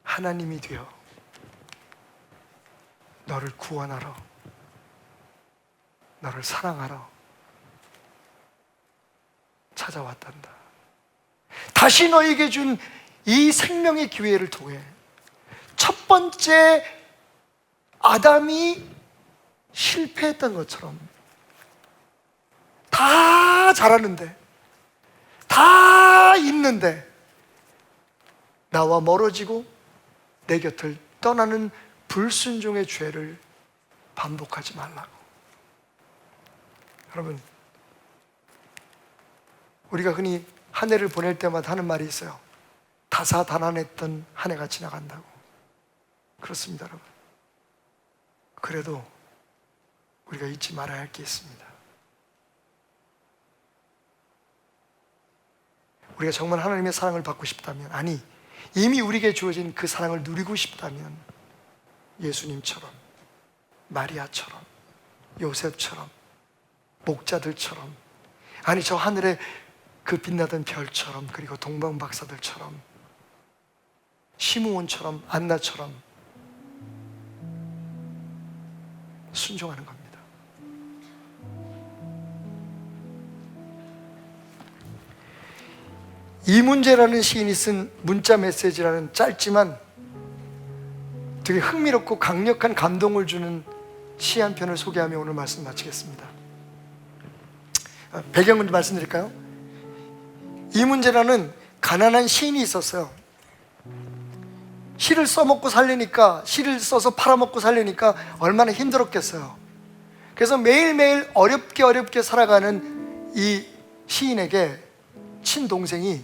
하나님이 되어 너를 구원하러, 너를 사랑하러 찾아왔단다. 다시 너에게 준 이 생명의 기회를 통해 첫 번째 아담이 실패했던 것처럼 다 잘하는데, 다 있는데 나와 멀어지고 내 곁을 떠나는 불순종의 죄를 반복하지 말라고. 여러분, 우리가 흔히 한 해를 보낼 때마다 하는 말이 있어요. 다사다난했던 한 해가 지나간다고. 그렇습니다, 여러분. 그래도 우리가 잊지 말아야 할 게 있습니다. 우리가 정말 하나님의 사랑을 받고 싶다면, 아니 이미 우리에게 주어진 그 사랑을 누리고 싶다면 예수님처럼, 마리아처럼, 요셉처럼, 목자들처럼, 아니 저 하늘에 그 빛나던 별처럼, 그리고 동방박사들처럼, 시므온처럼, 안나처럼 순종하는 겁니다. 이문재라는 시인이 쓴 문자 메시지라는 짧지만 되게 흥미롭고 강력한 감동을 주는 시 한 편을 소개하며 오늘 말씀 마치겠습니다. 배경을 좀 말씀드릴까요? 이문재라는 가난한 시인이 있었어요. 시를 써먹고 살려니까, 시를 써서 팔아먹고 살려니까 얼마나 힘들었겠어요. 그래서 매일매일 어렵게 살아가는 이 시인에게 친동생이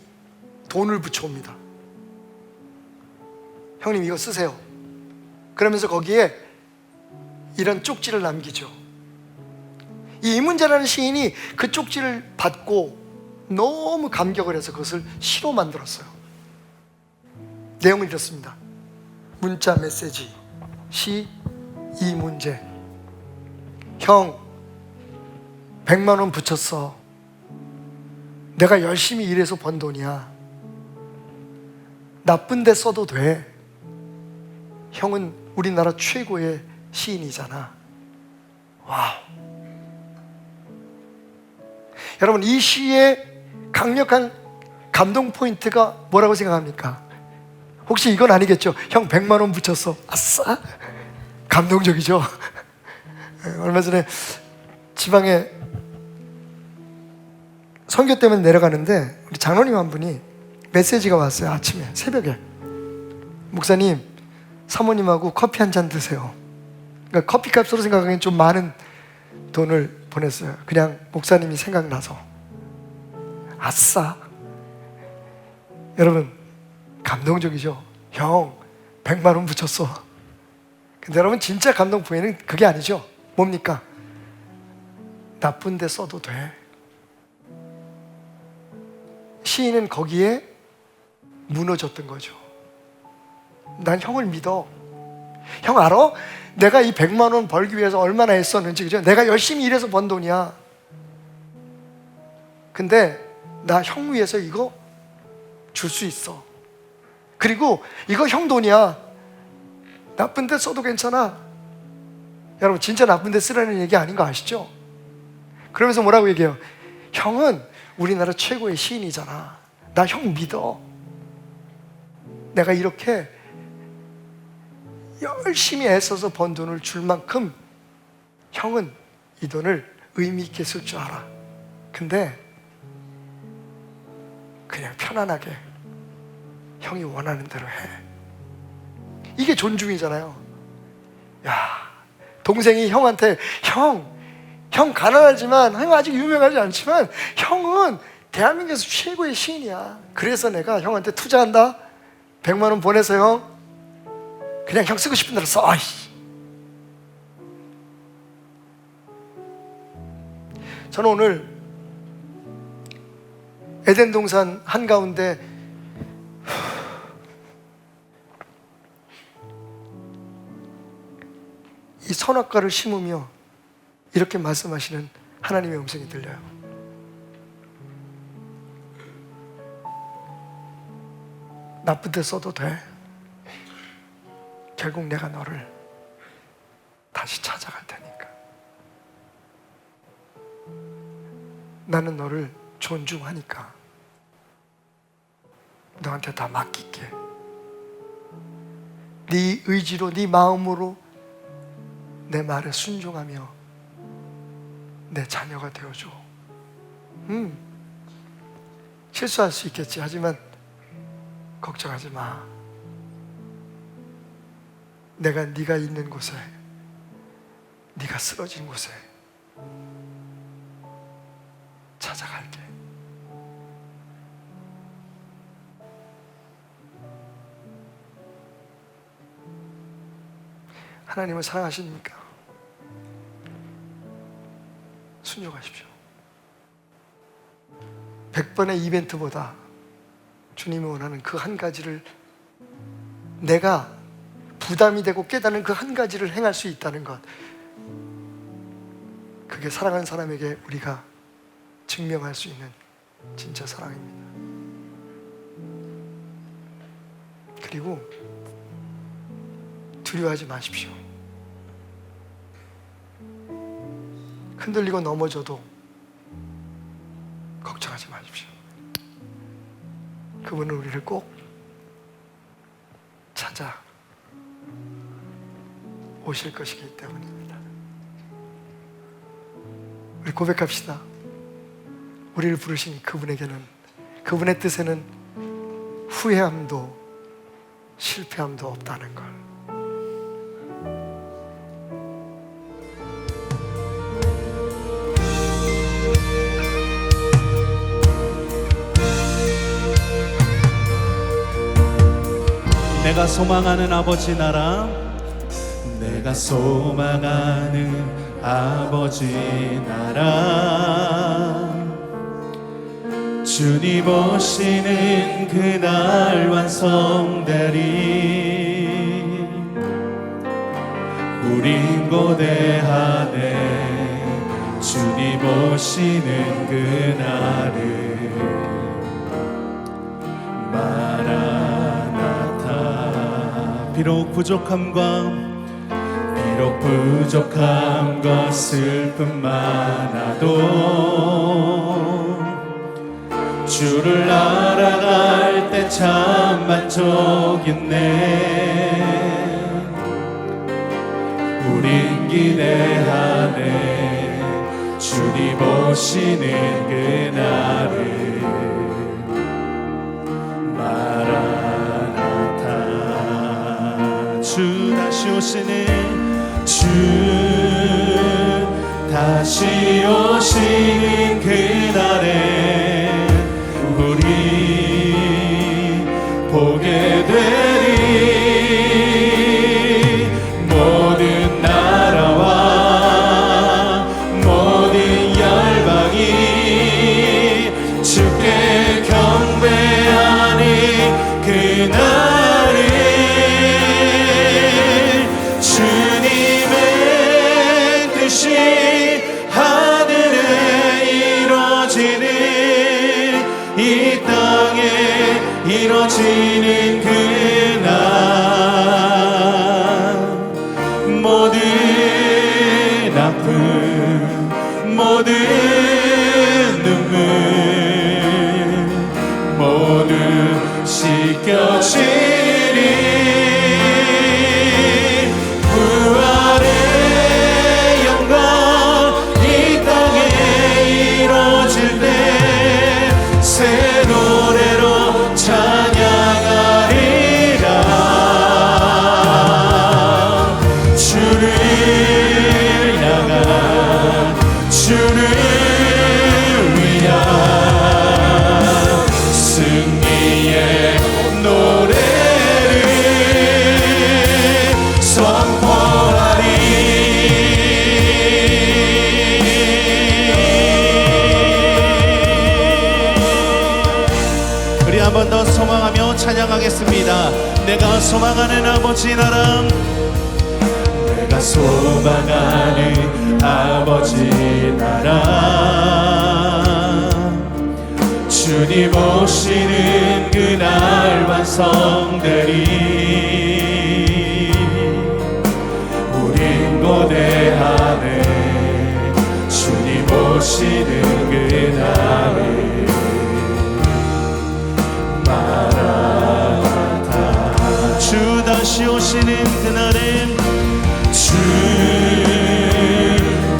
돈을 붙여옵니다. 형님 이거 쓰세요. 그러면서 거기에 이런 쪽지를 남기죠. 이 이문재라는 시인이 그 쪽지를 받고 너무 감격을 해서 그것을 시로 만들었어요. 내용은 이렇습니다. 문자 메시지 시 이문재. 형 100만 원 붙였어. 내가 열심히 일해서 번 돈이야. 나쁜 데 써도 돼. 형은 우리나라 최고의 시인이잖아. 와우. 여러분, 이 시의 강력한 감동 포인트가 뭐라고 생각합니까? 혹시 이건 아니겠죠? 형 100만 원 붙였어. 아싸. 감동적이죠? 얼마 전에 지방에 선교 때문에 내려가는데 우리 장로님 한 분이 메시지가 왔어요. 아침에 새벽에. 목사님, 사모님하고 커피 한 잔 드세요. 그러니까 커피값으로 생각하기엔 좀 많은 돈을 보냈어요. 그냥 목사님이 생각나서. 아싸. 여러분, 감동적이죠? 형 100만 원 붙였어. 근데 여러분, 진짜 감동 포인트는 그게 아니죠. 뭡니까? 나쁜 데 써도 돼. 시인은 거기에 무너졌던 거죠. 난 형을 믿어. 형 알아? 내가 이 100만 원 벌기 위해서 얼마나 애썼는지, 그죠? 내가 열심히 일해서 번 돈이야. 근데 나 형 위해서 이거 줄 수 있어. 그리고 이거 형 돈이야. 나쁜 데 써도 괜찮아. 여러분, 진짜 나쁜 데 쓰라는 얘기 아닌 거 아시죠? 그러면서 뭐라고 얘기해요? 형은 우리나라 최고의 시인이잖아. 나 형 믿어. 내가 이렇게 열심히 애써서 번 돈을 줄 만큼 형은 이 돈을 의미 있게 쓸 줄 알아. 근데 그냥 편안하게 형이 원하는 대로 해. 이게 존중이잖아요. 야, 동생이 형한테 형 가난하지만, 형 아직 유명하지 않지만 형은 대한민국에서 최고의 시인이야. 그래서 내가 형한테 투자한다. 100만 원 보내서 형 그냥 형 쓰고 싶은 대로 써. 저는 오늘 에덴 동산 한가운데 이 선악과를 심으며 이렇게 말씀하시는 하나님의 음성이 들려요. 나쁜 데 써도 돼. 결국 내가 너를 다시 찾아갈 테니까. 나는 너를 존중하니까 너한테 다 맡길게. 네 의지로, 네 마음으로 내 말에 순종하며 내 자녀가 되어줘. 실수할 수 있겠지. 하지만 걱정하지 마. 내가 네가 있는 곳에, 네가 쓰러진 곳에 찾아갈게. 하나님을 사랑하십니까? 순종하십시오. 100번의 이벤트보다 주님이 원하는 그 한 가지를, 내가 부담이 되고 깨닫는 그 한 가지를 행할 수 있다는 것, 그게 사랑하는 사람에게 우리가 증명할 수 있는 진짜 사랑입니다. 그리고 두려워하지 마십시오. 흔들리고 넘어져도 걱정하지 마십시오. 그분은 우리를 꼭 찾아 오실 것이기 때문입니다. 우리 고백합시다. 우리를 부르신 그분에게는, 그분의 뜻에는 후회함도 실패함도 없다는 걸. 내가 소망하는 아버지 나라, 내가 소망하는 아버지 나라, 주님 오시는 그날 완성되리. 우린 고대하네 주님 오시는 그날을. 마라나타. 비록 부족함과 슬픔 많아도 주를 알아갈 때 참 만족 있네. 우린 기대하네 주님 오시는 그날을. 마라나타. 주 다시 오시는, 주 다시 오시는 그날에 우리 보게 되리. 모든 나라와 모든 열방이 주께 경배하니 그날을. 주님의 뜻이 하늘에 이루어지는, 이 땅에 이루어지는 그날. 모든 아픔, 모든 눈물 모두 씻겨지리. 부활의 영광 이 땅에 이루어질 때 새 노래로 찬양하리라. 주를 향한, 주를 위한 승리의 노래를 선포하리. 우리 한 번 더 소망하며 찬양하겠습니다. 내가 소망하는 아버지 나라, 내가 소망하는 아버지 나라, 주님 오시는 그날 완성되리. 우린 고대하네 주님 오시는 그날을. 마라나타. 주 다시 오시는 그날에, 주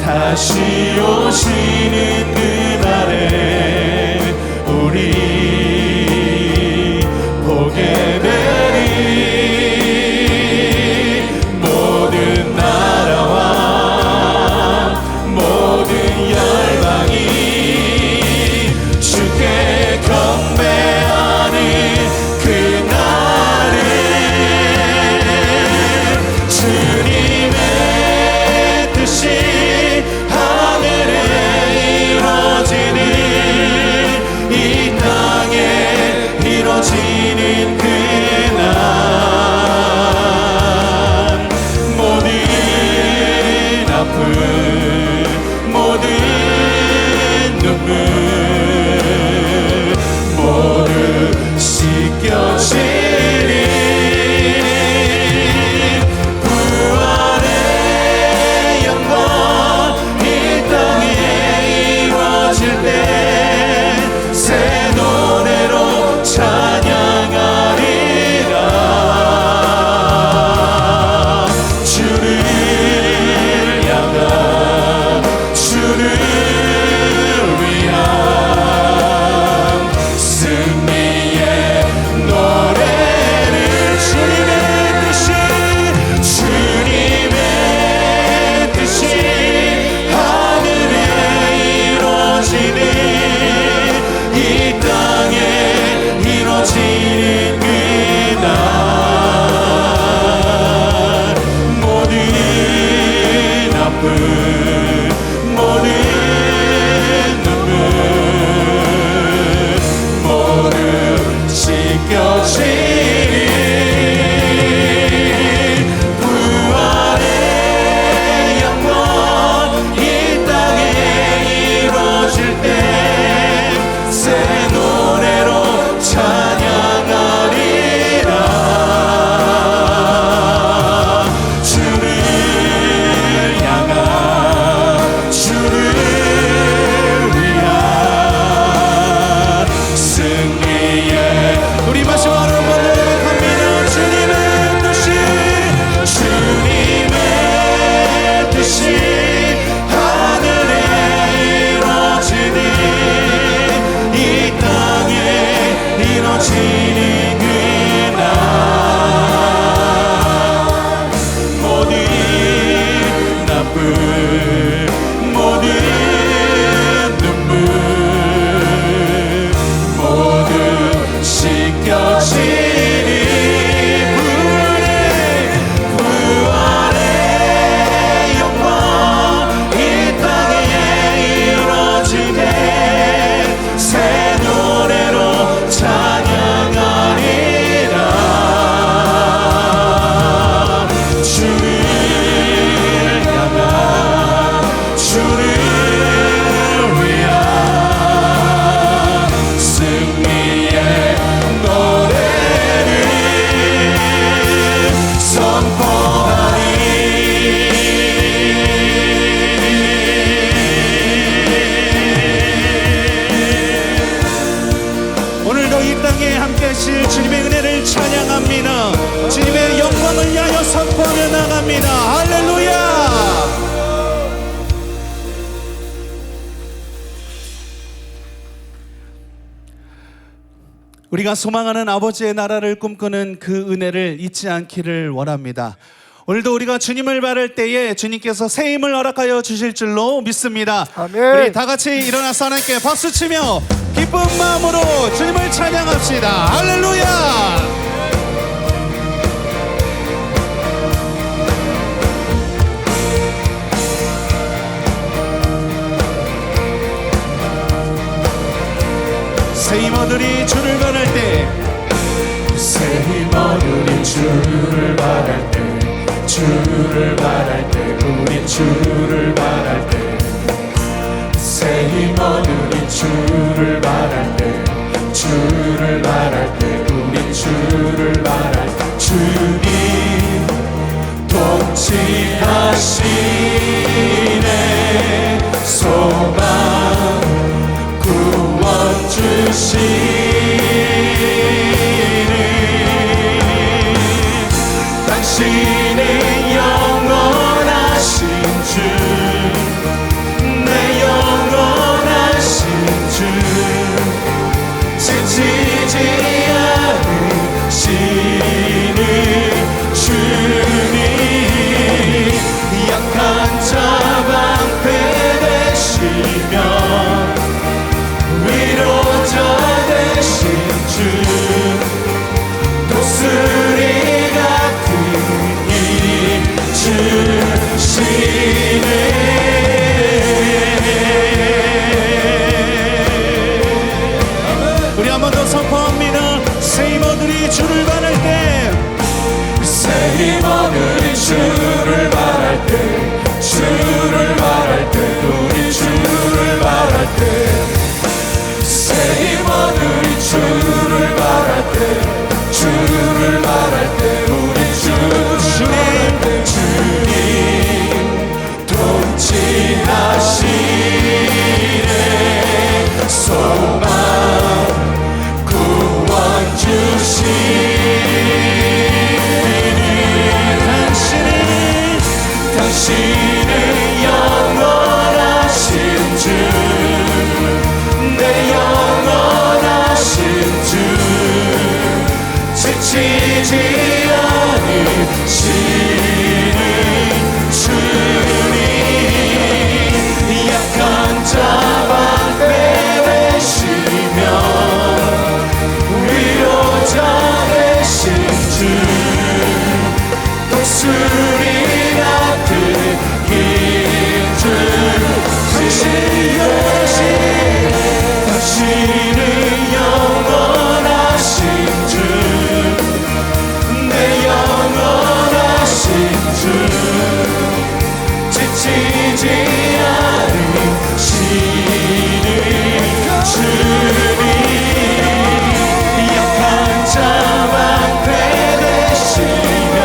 다시 오시는 그날에 우리 보게 되리. 모든 나라와 모든 열방이 주께 경배하는 그날을. 주님의 뜻이 하늘에 이루어지는, 주님의 영광을 위하여 선포하며 나갑니다. 할렐루야. 우리가 소망하는 아버지의 나라를 꿈꾸는 그 은혜를 잊지 않기를 원합니다. 오늘도 우리가 주님을 바랄 때에 주님께서 새 힘을 허락하여 주실 줄로 믿습니다. 아멘. 우리 다 같이 일어나서 하나님께 박수치며 기쁜 마음으로 주님을 찬양합시다. 할렐루야. 새 힘 얻으리 주를 바랄 때, 새 힘 얻으리 주를 바랄 때, 주를 바랄 때, 우리 주를 바랄 때, 새 힘 얻으리 주를 바랄 때, 주를 바랄 때, 우리 주를 바랄 때, 주님 통치하시네 소망 구원 주시네 당신은 영원하신 주 내 영원하신 주 지치지 않으시는 주님 약한 자 방패 되시며 위로자 되신 주 독수리 같은 힘 주시네 우리 한 번 더 선포합니다. 새 힘 얻으리 주를 바랄 때, 새 힘 얻으리 주를 바랄 때 주를 바랄 때 우리 주를 바랄 때 새 힘 얻으리 주를 바랄 때 주를 바랄 때 우리 주를 바랄 때 주님 통치하시네 소망 구원 주시네 당신은 영원하신 주 내 영원하신 주 지치지 않으시는 주님 약한 자 방패 되시며 위로자 되신 주 독수리 같은 힘 당신은 영원하신 주 내 영원하신 주 지치지 않으시는 주님 약한 자 방패 되시며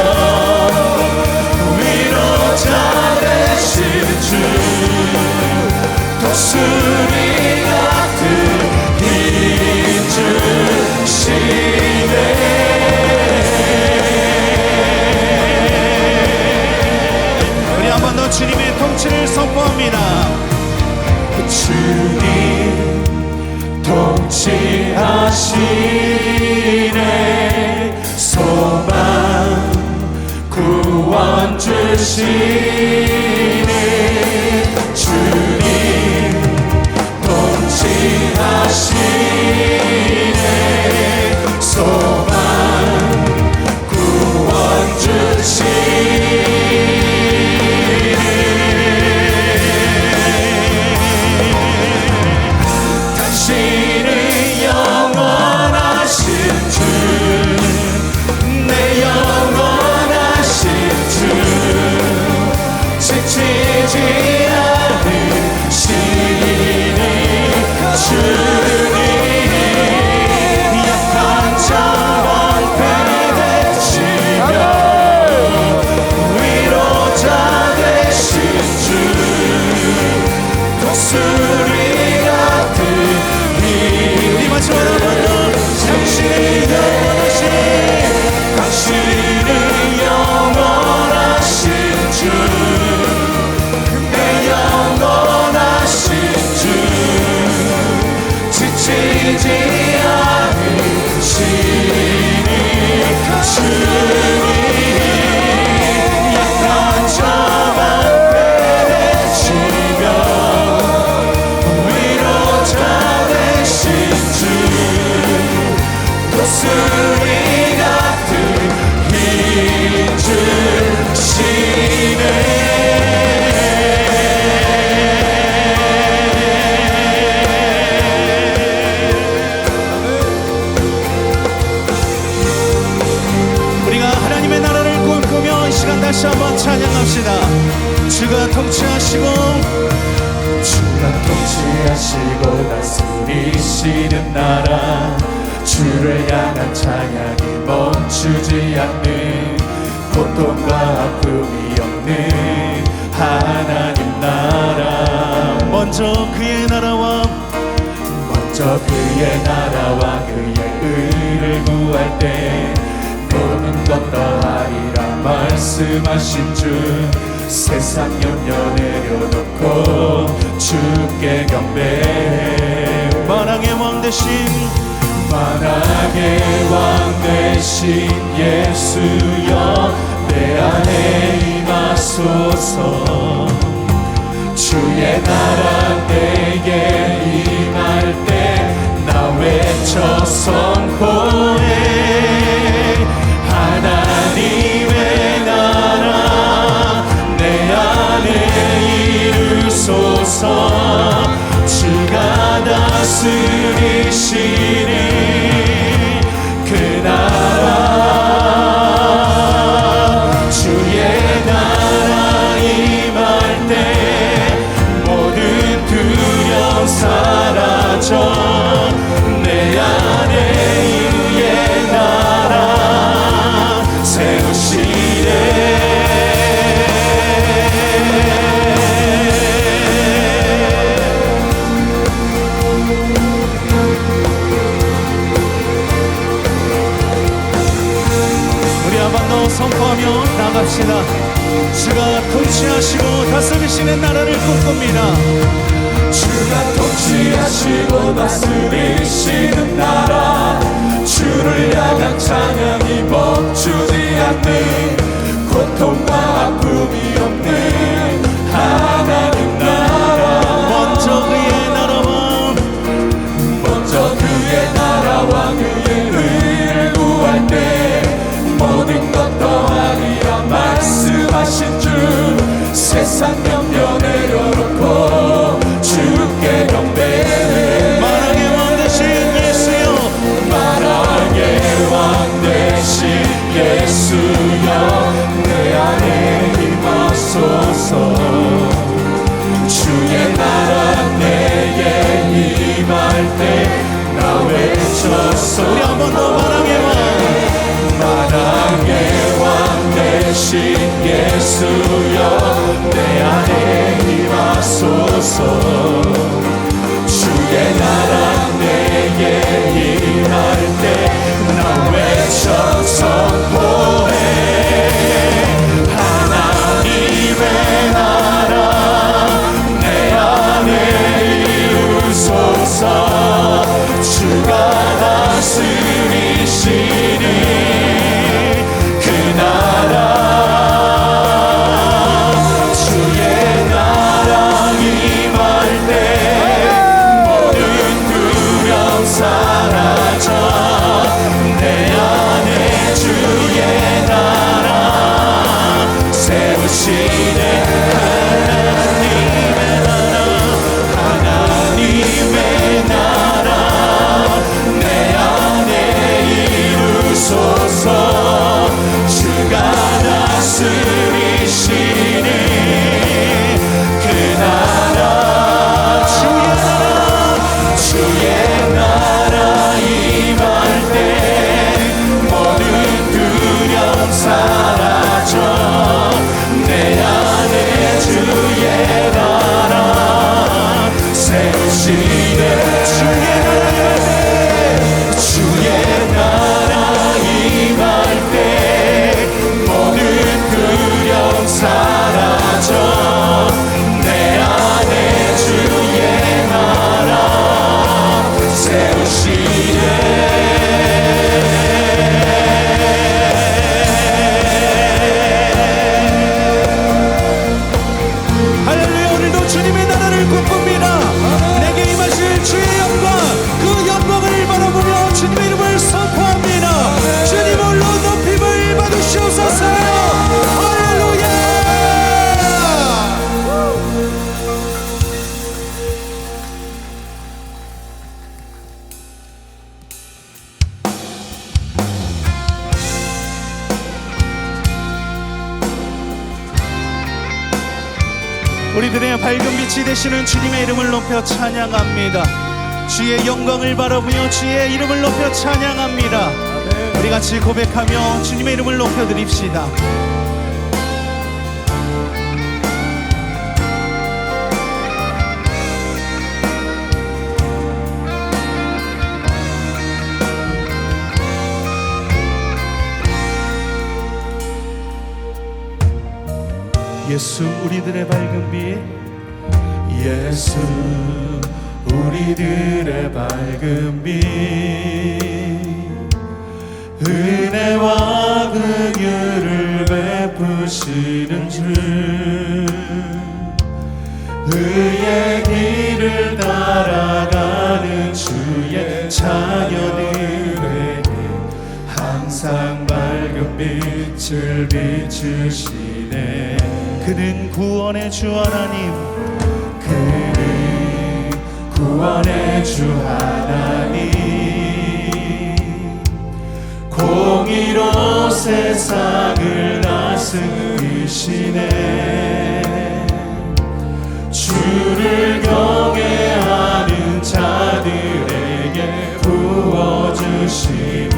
위로자 되신 주 독수리 같은 힘 주시네 우리 한 번 더 주님의 통치를 선포합니다. 주님 통치하시네 소망 구원 주시네 주님 통치하시네 소망 구원 주시네 당신은 영원하신 주 내 영원하신 주 지치지 않으시는 주님 우리가 하나님의 나라를 꿈꾸며 이 시간 다시 한번 찬양합시다. 주가 통치하시고 주가 통치하시고 다스리시는 나라 주를 향한 찬양이 멈추지 않는 고통과 아픔이 없는 하나님 나라 먼저 그의 나라와 먼저 그의 나라와 그의 의를 구할 때 모든 것 더하리라 말씀하신 주 세상 염려 내려놓고 주께 경배해 만왕의 왕 대신 만왕의 왕 되신 예수여 내 안에 임하소서 주의 나라 내게 임할 때 나 외쳐 선포해 하나님의 나라 내 안에 이루소서 주가 다스리시는 그 나라 주의 나라 임할 때 모든 두려움 사라져 내 안에 이의 나라 세우시네 우리 한 번 더 선포하며 나갑시다. 주가 통치하시고 다스리시는 나라를 꿈꿉니다. 주가 통치하시고 다스리시는 나라 주를 향한 찬양이 멈추지 않는 고통과 아픔이 없는 하나님 나라 먼저 그의 나라와 먼저 그의 나라와 그의 의를 구할 때 모든 것 더하리라 말씀하신 주 세상 염려 내려놓고 주께 경배해 만왕의 왕 대신 예수여 만왕의 왕 되신 예수여 내 안에 임하소서 주의 나라 내게 임할 때 나 외쳐서 우리 한 번 더 만왕의 왕 만왕의 왕 되신 예수여 내 안에 임하소서 주의 나라 내게 임할 때 나 외쳐 선포해 하나님의 나라 내 안에 이루소서 주가 다스리시는 그 나라 주의 나라 임할 때 모든 두려움 사라져 우리들의 밝은 빛이 되시는 주님의 이름을 높여 찬양합니다. 주의 영광을 바라보며 주의 이름을 높여 찬양합니다. 우리 같이 고백하며 주님의 이름을 높여 드립시다. 예수 우리들의 밝은 빛, 예수 우리들의 밝은 빛, 은혜와 긍휼을 베푸시는 주, 의의 길을 따라가는 주의 자녀들에게 항상 밝은 빛을 비추시네. 그는 구원의 주 하나님, 그는 구원의 주 하나님, 공의로 세상을 다스리시네. 주를 경외하는 자들에게 부어주시는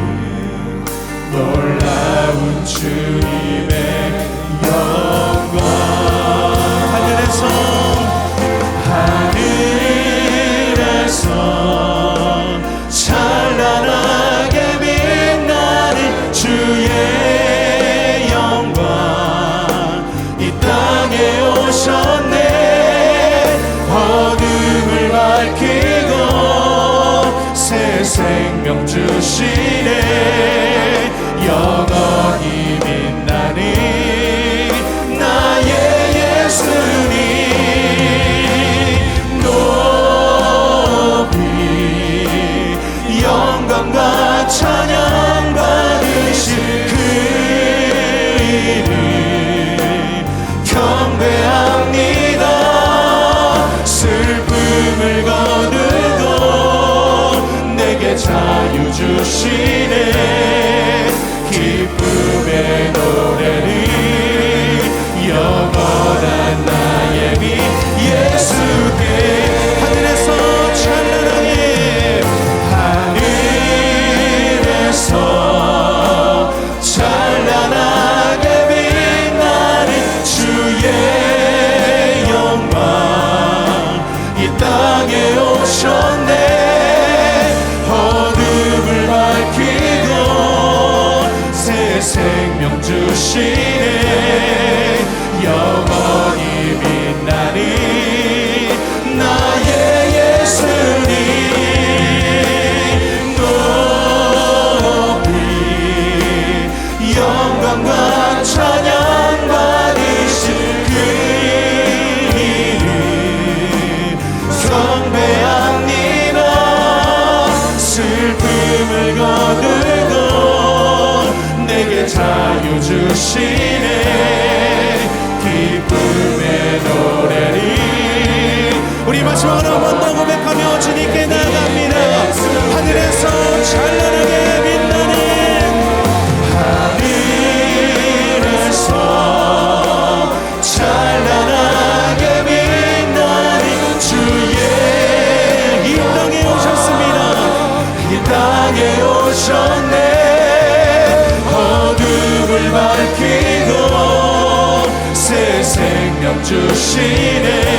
놀라운 주님의 영광. 하늘에서 찬란하게 빛나는 주의 영광, 이 땅에 오셨네. 어둠을 밝히고 새 생명 주시네. 영원히 빛나는 나의 예수님, 높이 영광과 찬양 받으실 그 이름 경배합니다. 슬픔을 거두고 내게 자유 주시네. 기쁨의 노래를 영원한 나의 빛 예수께. 하늘에서 찬란하게, 하늘에서 찬란하게 빛나는 주의 영광, 이 땅에 오셨네. 어둠을 밝히고 새 생명 주시네. 영원히 빛나는 나의 예수님, 높이 영광과 찬양 받으실 그 이름 경배합니다. 슬픔을 거두고 내게 자유 주시네. 기쁨의 노래를 우리 마지막으로 한 번 더 고백하며 주님께 나아갑니다. 하늘에서 찬란하게 빛나는, 하늘에서 찬란하게 빛나는 주의 이 땅에 오셨습니다. 이 땅에 오셨네. 어둠을 밝히고 새 생명 주시네.